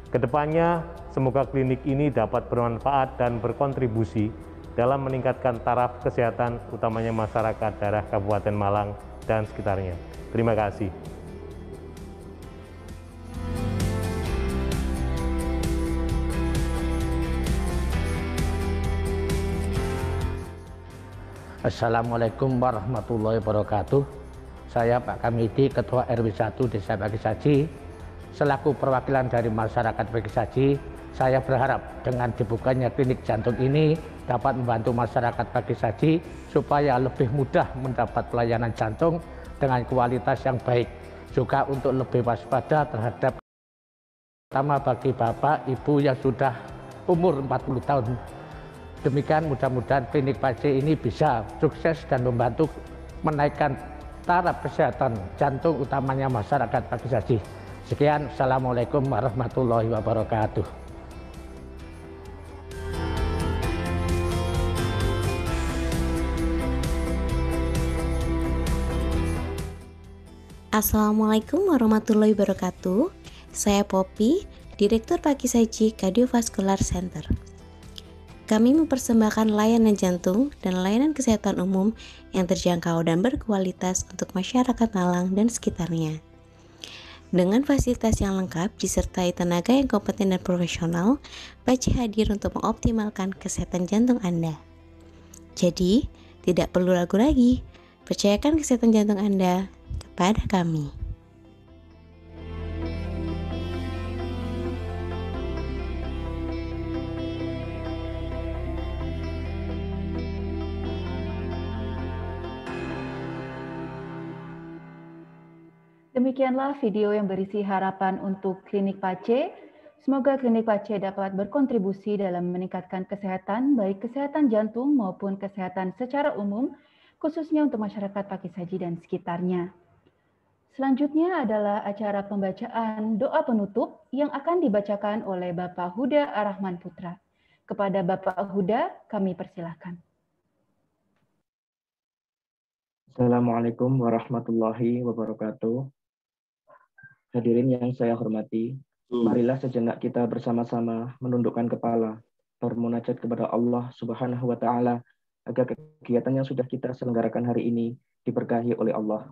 Kedepannya, semoga klinik ini dapat bermanfaat dan berkontribusi dalam meningkatkan taraf kesehatan, utamanya masyarakat daerah Kabupaten Malang dan sekitarnya. Terima kasih. Assalamualaikum warahmatullahi wabarakatuh. Saya Pak Kamidi, Ketua RW 1 Desa Pakisaji. Selaku perwakilan dari masyarakat Pakisaji, saya berharap dengan dibukanya klinik jantung ini dapat membantu masyarakat Pakisaji supaya lebih mudah mendapat pelayanan jantung dengan kualitas yang baik. Juga untuk lebih waspada terhadap, terutama bagi bapak, ibu yang sudah umur 40 tahun. Demikian mudah-mudahan klinik PACE ini bisa sukses dan membantu menaikkan taraf kesehatan jantung utamanya masyarakat Pakisaji. Sekian, Assalamualaikum warahmatullahi wabarakatuh. Assalamualaikum warahmatullahi wabarakatuh. Saya Poppy, Direktur Pakisaji Cardiovascular Center. Kami mempersembahkan layanan jantung dan layanan kesehatan umum yang terjangkau dan berkualitas untuk masyarakat Malang dan sekitarnya. Dengan fasilitas yang lengkap disertai tenaga yang kompeten dan profesional, PACE hadir untuk mengoptimalkan kesehatan jantung Anda. Jadi, tidak perlu ragu lagi, percayakan kesehatan jantung Anda kepada kami. Demikianlah video yang berisi harapan untuk klinik PACE. Semoga Klinik PACE dapat berkontribusi dalam meningkatkan kesehatan, baik kesehatan jantung maupun kesehatan secara umum, khususnya untuk masyarakat Pakisaji dan sekitarnya. Selanjutnya adalah acara pembacaan doa penutup yang akan dibacakan oleh Bapak Huda Ar-Rahman Putra. Kepada Bapak Huda, kami persilahkan. Assalamualaikum warahmatullahi wabarakatuh. Hadirin yang saya hormati, marilah sejenak kita bersama-sama menundukkan kepala, bermunajat kepada Allah Subhanahu wa Ta'ala agar kegiatan yang sudah kita selenggarakan hari ini diberkahi oleh Allah.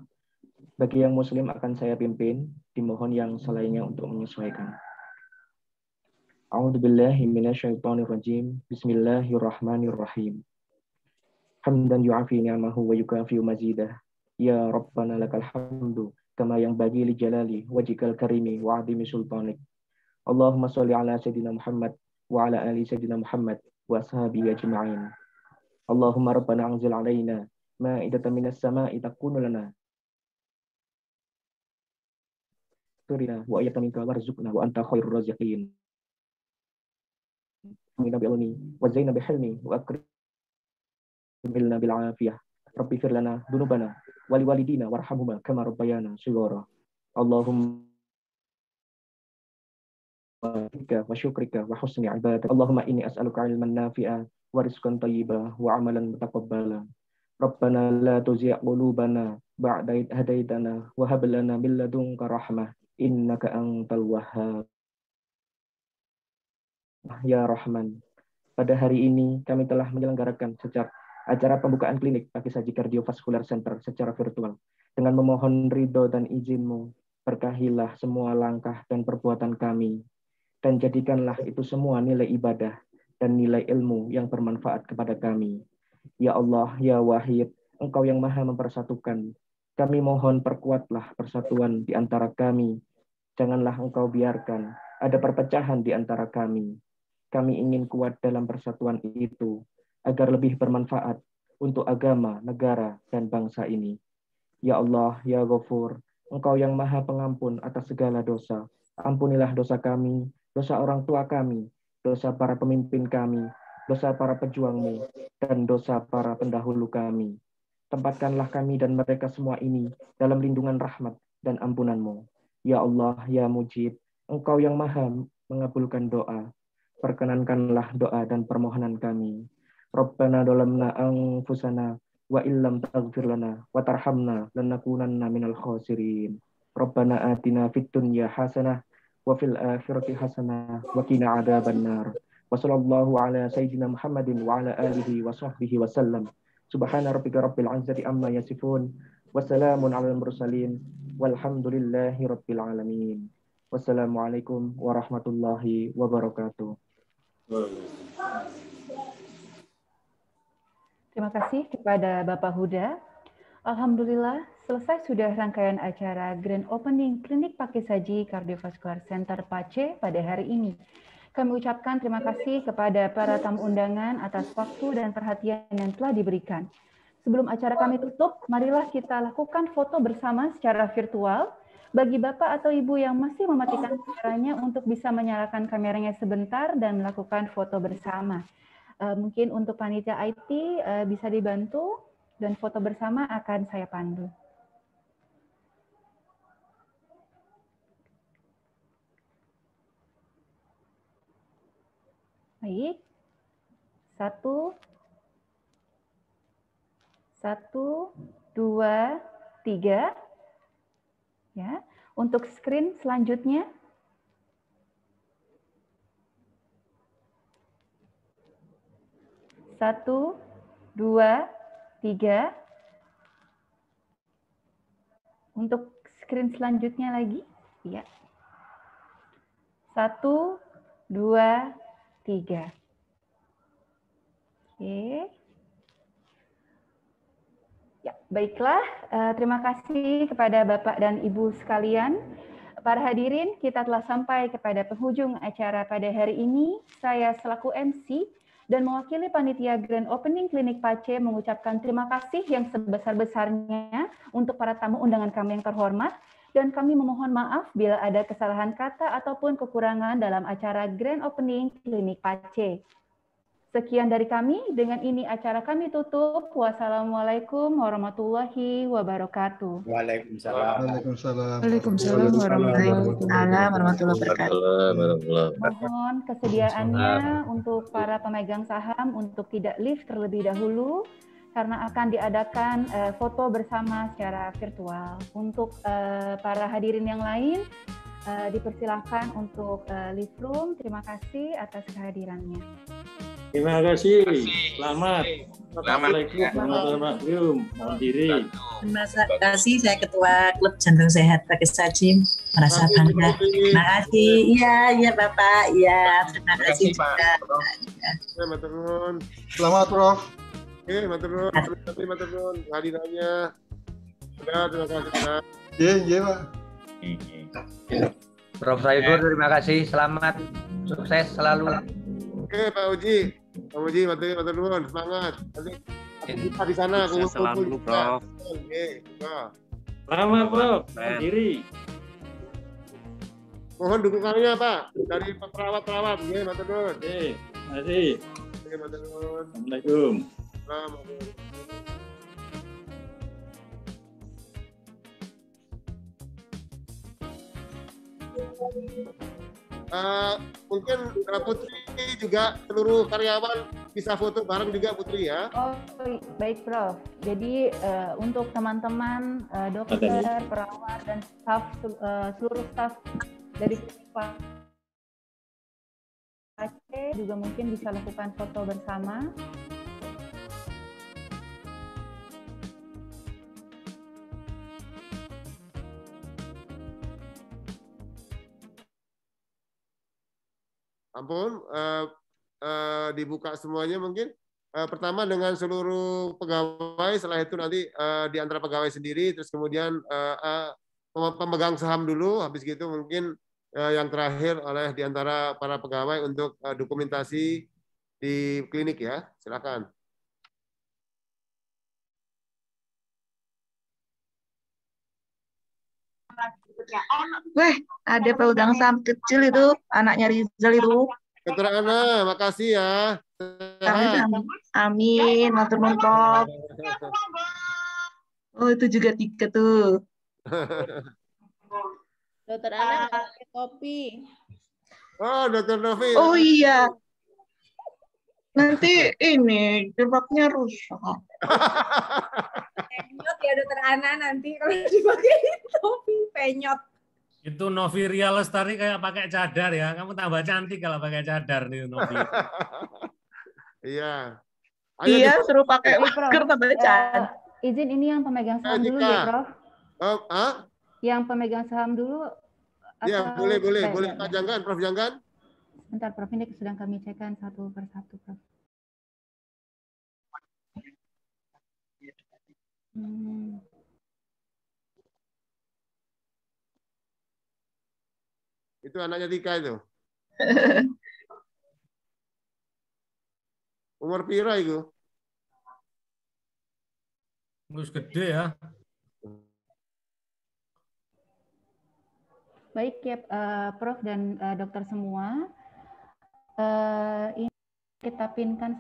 Bagi yang Muslim akan saya pimpin, dimohon yang selainnya untuk menyesuaikan. A'udzubillahi minasyaitonirrajim. Bismillahirrahmanirrahim. Hamdan yu'afi ni'amahu wa yukafi'u mazidah. Ya Rabbana lakal hamdu kama yang bagi li jalali wajikal karimi wa adimi sultanik. Allahumma sholli ala sayyidina Muhammad wa ala ali sayyidina Muhammad wa ashabihi ajma'in. Allahumma rabbana anzil alaina ma'idatan minas sama'i takunu lana turina wa ayatan minka warzuqna wa anta khairur raziqin. Amin bi ilmi wa zaina bi hilmi wa akrimilna bil afiyah. Rabbi fir lana dunubana wali walidina warhamhuma kama rabbayana shighara. Allahumma wa syukrika wa husni ibadah. Allahumma inni as'aluka ilman nafi'a wa rizqan thayyiba wa amalan mutaqabbala. Rabbana la tuzigh qulubana ba'da idh hadaitana wa hab lana min ladunka rahmah innaka antal wahhab. Ya Rahman, pada hari ini kami telah menyelenggarakan acara pembukaan klinik Pakisaji Cardiovascular Center secara virtual. Dengan memohon ridho dan izin-Mu, berkahilah semua langkah dan perbuatan kami, dan jadikanlah itu semua nilai ibadah dan nilai ilmu yang bermanfaat kepada kami. Ya Allah, Ya Wahid, Engkau yang Maha mempersatukan. Kami mohon perkuatlah persatuan di antara kami. Janganlah Engkau biarkan ada perpecahan di antara kami. Kami ingin kuat dalam persatuan itu, agar lebih bermanfaat untuk agama, negara, dan bangsa ini. Ya Allah, Ya Ghafur, Engkau yang Maha Pengampun atas segala dosa. Ampunilah dosa kami, dosa orang tua kami, dosa para pemimpin kami, dosa para pejuang-Mu, dan dosa para pendahulu kami. Tempatkanlah kami dan mereka semua ini dalam lindungan rahmat dan ampunan-Mu. Ya Allah, Ya Mujib, Engkau yang Maha mengabulkan doa. Perkenankanlah doa dan permohonan kami. Rabbana dolamna anfusana wa illam taghfir lana wa tarhamna lanakunanna minal khasirin. Rabbana atina fid dunya hasanah wa fil akhirati hasanah wa qina adzabannar. Wa sallallahu ala sayyidina Muhammadin wa ala alihi wa sahbihi wa sallam. Subhana rabbika rabbil izzati amma yasifun wa salamun alal mursalin walhamdulillahi rabbil alamin. Wassalamualaikum warahmatullahi wabarakatuh. Terima kasih kepada Bapak Huda. Alhamdulillah, selesai sudah rangkaian acara Grand Opening Klinik Pakisaji Cardiovascular Center PACE pada hari ini. Kami ucapkan terima kasih kepada para tamu undangan atas waktu dan perhatian yang telah diberikan. Sebelum acara kami tutup, marilah kita lakukan foto bersama secara virtual. Bagi Bapak atau Ibu yang masih mematikan kameranya untuk bisa menyalakan kameranya sebentar dan melakukan foto bersama. Mungkin untuk panitia IT bisa dibantu dan foto bersama akan saya pandu. Baik. 1, 2, 3. Ya, untuk screen selanjutnya. Satu, 2, 3. Untuk screen selanjutnya lagi. Ya. 1, 2, 3. Oke. Ya, baiklah. Terima kasih kepada Bapak dan Ibu sekalian. Para hadirin, kita telah sampai kepada penghujung acara pada hari ini. Saya selaku MC dan mewakili panitia Grand Opening Klinik PACE mengucapkan terima kasih yang sebesar-besarnya untuk para tamu undangan kami yang terhormat dan kami memohon maaf bila ada kesalahan kata ataupun kekurangan dalam acara Grand Opening Klinik PACE. Sekian dari kami, dengan ini acara kami tutup. Wassalamualaikum warahmatullahi wabarakatuh. Waalaikumsalam. Waalaikumsalam. Waalaikumsalam warahmatullahi wabarakatuh. Mohon kesediaannya untuk para pemegang saham untuk tidak live terlebih dahulu karena akan diadakan foto bersama secara virtual. Untuk para hadirin yang lain, dipersilahkan untuk live room. Terima kasih atas kehadirannya. Terima kasih. Selamat. Assalamualaikum warahmatullahi wabarakatuh. Mohon diri. Terima kasih, saya Ketua Klub Jantung Sehat Pakai Saji, merasa bangga. Terima kasih. Iya Bapak. Iya, terima kasih juga. Selamat Prof. Oke, terima kasih kehadirannya. Sudah, terima kasih. Iya Pak. Prof Saidur, terima kasih. Selamat, sukses selalu. Oke, Pak Uji. Pak Uji, matur nuwun, semangat. Nanti kita di sana kumpul dulu, Prof. Oke, Selamat, Prof. Diri. Mohon dukungannya, Pak, dari perawat-perawat. Oke, matur nuwun. Oke, terima kasih. Oke, matur nuwun. Assalamualaikum. Mungkin Putri juga seluruh karyawan bisa foto bareng juga Putri ya. Oh baik Prof. Jadi untuk teman-teman dokter, perawat dan staf seluruh staf dari PACE juga mungkin bisa lakukan foto bersama. Ampun, dibuka semuanya mungkin. Pertama dengan seluruh pegawai, setelah itu nanti di antara pegawai sendiri, terus kemudian pemegang saham dulu, habis gitu mungkin yang terakhir oleh di antara para pegawai untuk dokumentasi di klinik ya. Silakan. Weh, ada pemegang saham kecil itu, anaknya Rizal itu. Dokter Ana, makasih ya. Amin, matur nuwun Prof. Oh, itu juga 3 tuh. Dokter Ana pakai kopi. Oh, Dokter Novi. Oh iya. Nanti ini jilbabnya rusak. Penyot ya Dokter Ana nanti kalau dipakai topi penyot. Itu Novi Ria Lestari kayak pakai cadar ya. Kamu tambah cantik kalau pakai cadar nih Novi. Iya. Iya, suruh pakai masker tambah cantik. Izin ini yang pemegang saham dulu ya, Prof. Yang pemegang saham dulu. Iya, boleh. Pak Janggan, Prof Janggan. Bentar, Prof, ini sedang kami cekkan satu persatu, Prof. Itu anaknya Tika itu. Umur pira itu? Terus gede ya. Baik ya, Prof dan dokter semua. Ini kita pinkan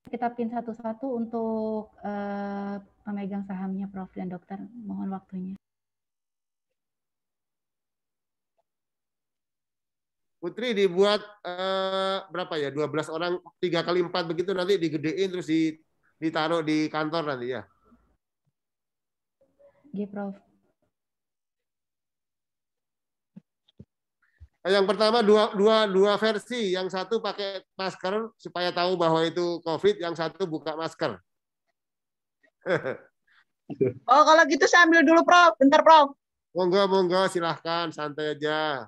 satu-satu untuk pemegang sahamnya, Prof dan dokter. Mohon waktunya. Putri dibuat berapa ya? 12 orang 3 kali 4 begitu nanti digedein terus ditaruh di kantor nanti ya. Iya, Prof. Yang pertama dua versi, yang satu pakai masker supaya tahu bahwa itu COVID, yang satu buka masker. Oh, kalau gitu saya ambil dulu, Prof. Bentar, Prof. Monggo, silahkan, santai aja.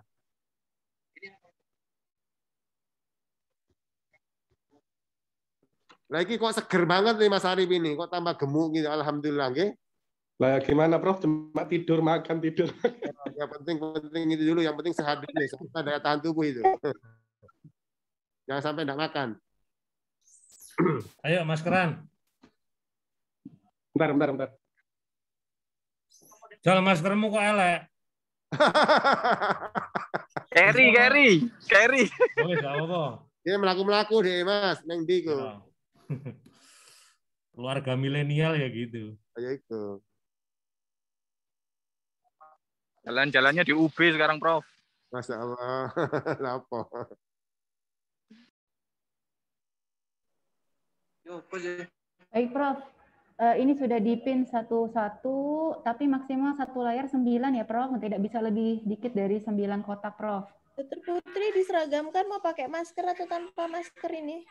Lagi kok seger banget nih Mas Arif ini, kok tambah gemuk gitu, alhamdulillah, nggih. Lah gimana Prof, cuma tidur makan tidur. Ya penting itu dulu, yang penting sehat dulu, sampai daya tahan tubuh itu. Jangan sampai enggak makan. Ayo maskeran. Bentar. Jal maskermu kok elek. Carry. Oh, gak apa-apa. Dia melaku deh, Mas. Neng di ku. Ya. Keluarga milenial ya gitu. Ya itu. Jalan-jalannya di UB sekarang, Prof. Masya Allah. Kenapa? Baik, Prof. Ini sudah dipin satu-satu, tapi maksimal satu layar 9 ya, Prof. Tidak bisa lebih dikit dari 9 kotak, Prof. Dokter Putri diseragamkan mau pakai masker atau tanpa masker ini?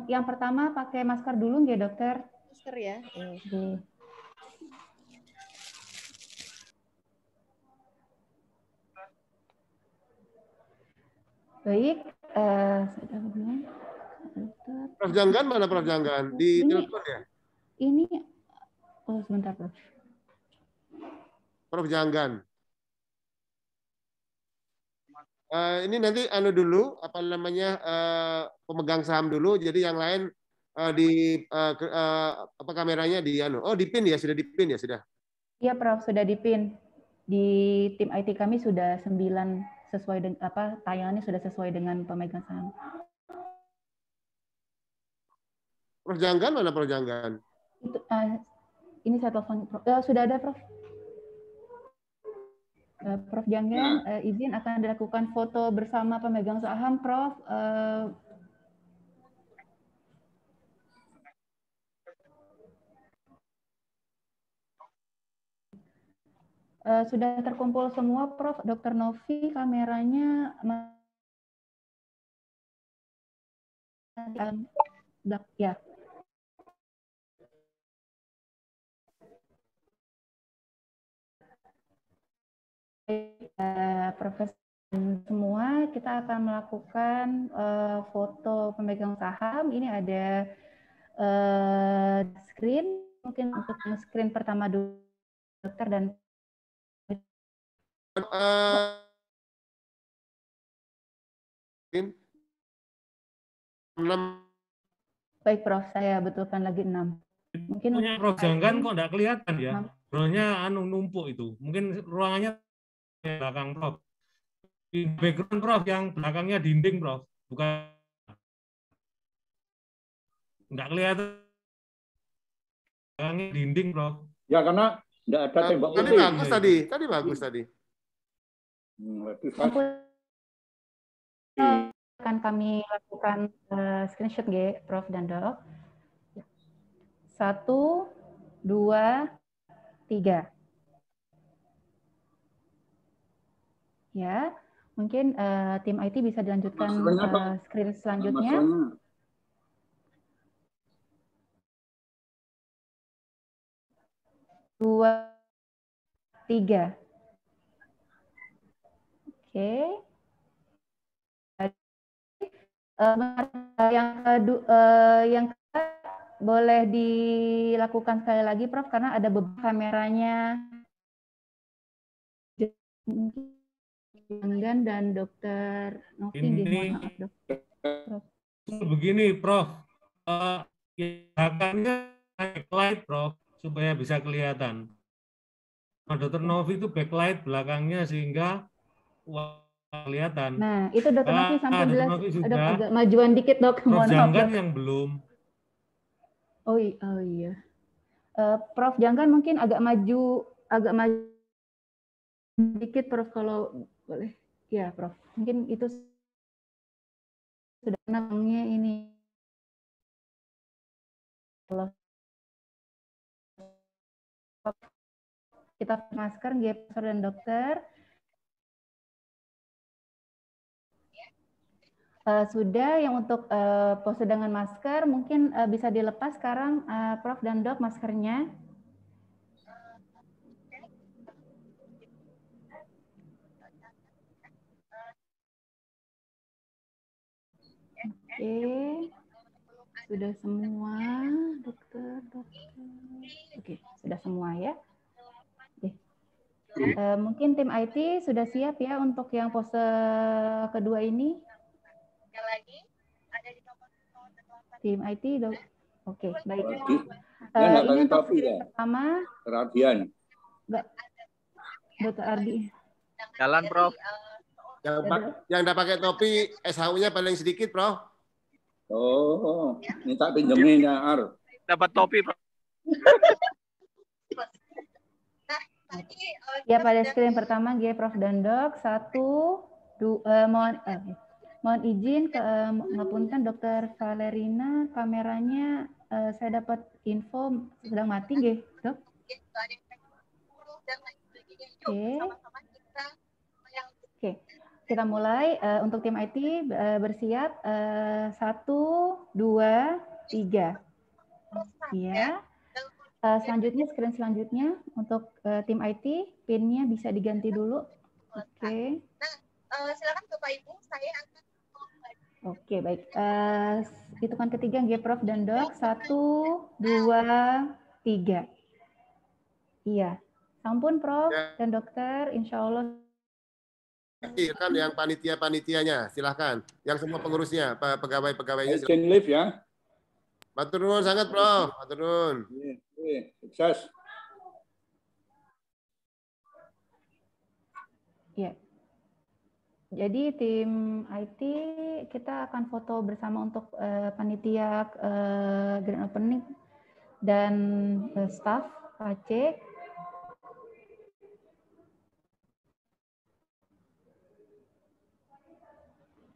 Yang pertama pakai masker dulu nggak, Dokter? Masker ya. Oke. Baik, Prof Janggan mana Prof Janggan? Di telepon ya? Ini, oh sebentar Prof. Prof Janggan. Ini nanti dulu apa namanya pemegang saham dulu. Jadi yang lain apa kameranya di dipin ya, sudah dipin ya sudah. Iya Prof, sudah dipin. Di tim IT kami sudah 9 sesuai dengan tayangannya sudah sesuai dengan pemegang saham. Prof Janggan mana Prof Janggan? Itu, ini saya telepon Prof. Sudah ada Prof. Prof Janggan izin akan dilakukan foto bersama pemegang saham Prof. Sudah terkumpul semua Prof. Dr. Novi kameranya ya. Profesor semua, kita akan melakukan foto pemegang saham. Ini ada screen, mungkin untuk screen pertama dulu dokter dan baik Prof, saya betulkan lagi 6. Mungkin punya Prof Janggan kok nggak kelihatan ya. Drone-nya numpuk itu. Mungkin ruangannya belakang Prof. Di background Prof yang belakangnya dinding Prof. Bukan nggak kelihatan belakangnya dinding Prof. Ya karena nggak ada tembok tadi putih. bagus tadi bagus tadi. Akan kami lakukan screenshot Prof dan Dok. 1, 2, 3. Ya, mungkin tim IT bisa dilanjutkan screen selanjutnya. 2, 3. Oke. Yang boleh dilakukan sekali lagi Prof karena ada beberapa kameranya Janggan dan Dokter Novi. Ini begini Prof, belakangnya backlight Prof supaya bisa kelihatan. Nah, Dokter Novi itu backlight belakangnya sehingga kelihatan. Nah, itu Dokter Novi sampai jelas. Ada agak majuan dikit Dok. Prof Janggan yang belum. Oh iya. Prof Janggan mungkin agak maju dikit Prof kalau boleh. Ya Prof. Mungkin itu sudah namanya ini. Kalau kita masker Profesor dan Dokter. Sudah yang untuk pose dengan masker mungkin bisa dilepas sekarang Prof dan Dok maskernya. Oke. Sudah semua dokter. Oke, sudah semua ya. Oke. Mungkin tim IT sudah siap ya untuk yang pose kedua ini. Lagi ada di nomor tim IT dok. Oke, baik. Ini untuk screen pertama. Dr. Ardi. Jalan, Prof. Yang udah pakai topi, SHU-nya paling sedikit, Prof. Oh, minta pinjemin ya, Ar. Dapat topi, Prof. Ya, pada screen pertama G Prof dan Dok. 1, 2, mohon izin ngapunten Dr. Valerina, kameranya saya dapat info sedang mati G, Dok. Oke, kita mulai untuk tim IT bersiap 1, 2, 3. Ya. Selanjutnya, screen selanjutnya untuk tim IT, PIN-nya bisa diganti dulu. Oke. Silakan Bapak Ibu, saya akan. Oke, baik. Hitungan ketiga, G Prof dan Dok. 1, 2, 3. Iya. Sampun Prof dan Dokter, insya Allah. Kan yang panitia-panitianya, silahkan. Yang semua pengurusnya, pegawai-pegawainya. Izin live ya. Matur nuwun sangat, Prof. Matur nuwun. Sukses. Ya. Jadi tim IT kita akan foto bersama untuk panitia grand opening dan staff PACE.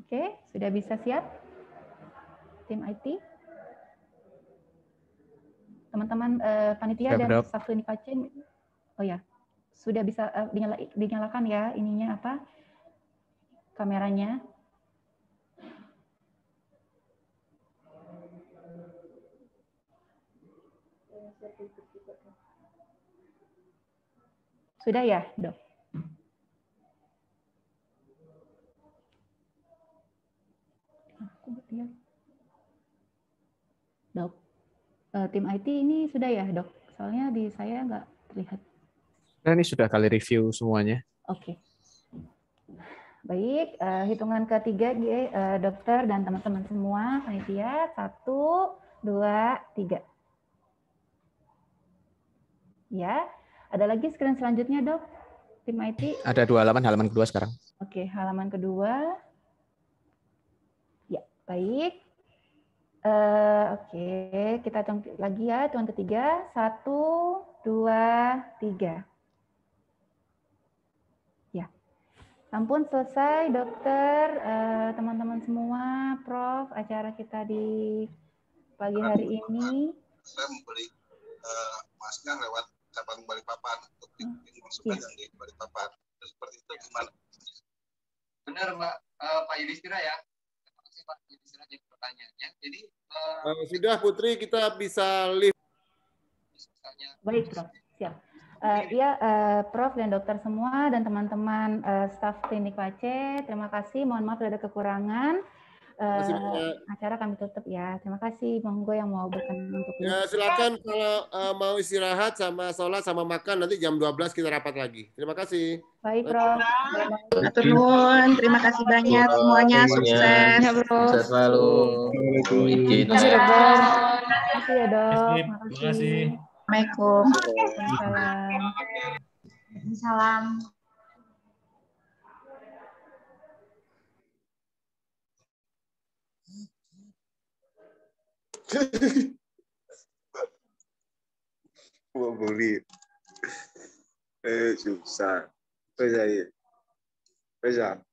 Oke, sudah bisa siap tim IT? Teman-teman panitia dan staf klinik PACE, oh ya, sudah bisa dinyalakan ya ininya apa? Kameranya. Sudah ya, Dok? Dok, tim IT ini sudah ya, Dok? Soalnya di saya nggak terlihat. Nah, ini sudah kali review semuanya. Oke. Baik, hitungan ketiga, Dokter dan teman-teman semua, panitia, 1, 2, 3. Ya, ada lagi screen selanjutnya, Dok? Tim IT? Ada 2 halaman kedua sekarang. Oke, halaman kedua. Ya, baik. Oke, kita hitung lagi ya, hitungan ketiga. 1, 2, 3. Sampun selesai, Dokter, teman-teman semua, Prof, acara kita di pagi hari ini. Saya membeli masker lewat cabang Balikpapan untuk masukkan yang di Balikpapan. Seperti itu gimana? Benar, Mbak. Pak Yudhistira ya. Terima kasih Pak Yudhistira jadi pertanyaannya. Jadi sudah Putri, kita bisa live. Baik, Prof. Siap. Ya, Prof dan Dokter semua dan teman-teman staf klinik PACE, terima kasih. Mohon maaf ada kekurangan. Acara kami tutup ya. Terima kasih. Monggo yang mau berkenan untuk ya, silakan kalau mau istirahat sama sholat sama makan nanti jam 12 kita rapat lagi. Terima kasih. Baik, Prof. Matur nuwun. Terima kasih banyak semuanya. Sukses. Sukses selalu. Terima kasih, Dok. Terima kasih ya, Dok. Terima kasih. Assalamualaikum. Salam. Mau beli. Susah. Bisa.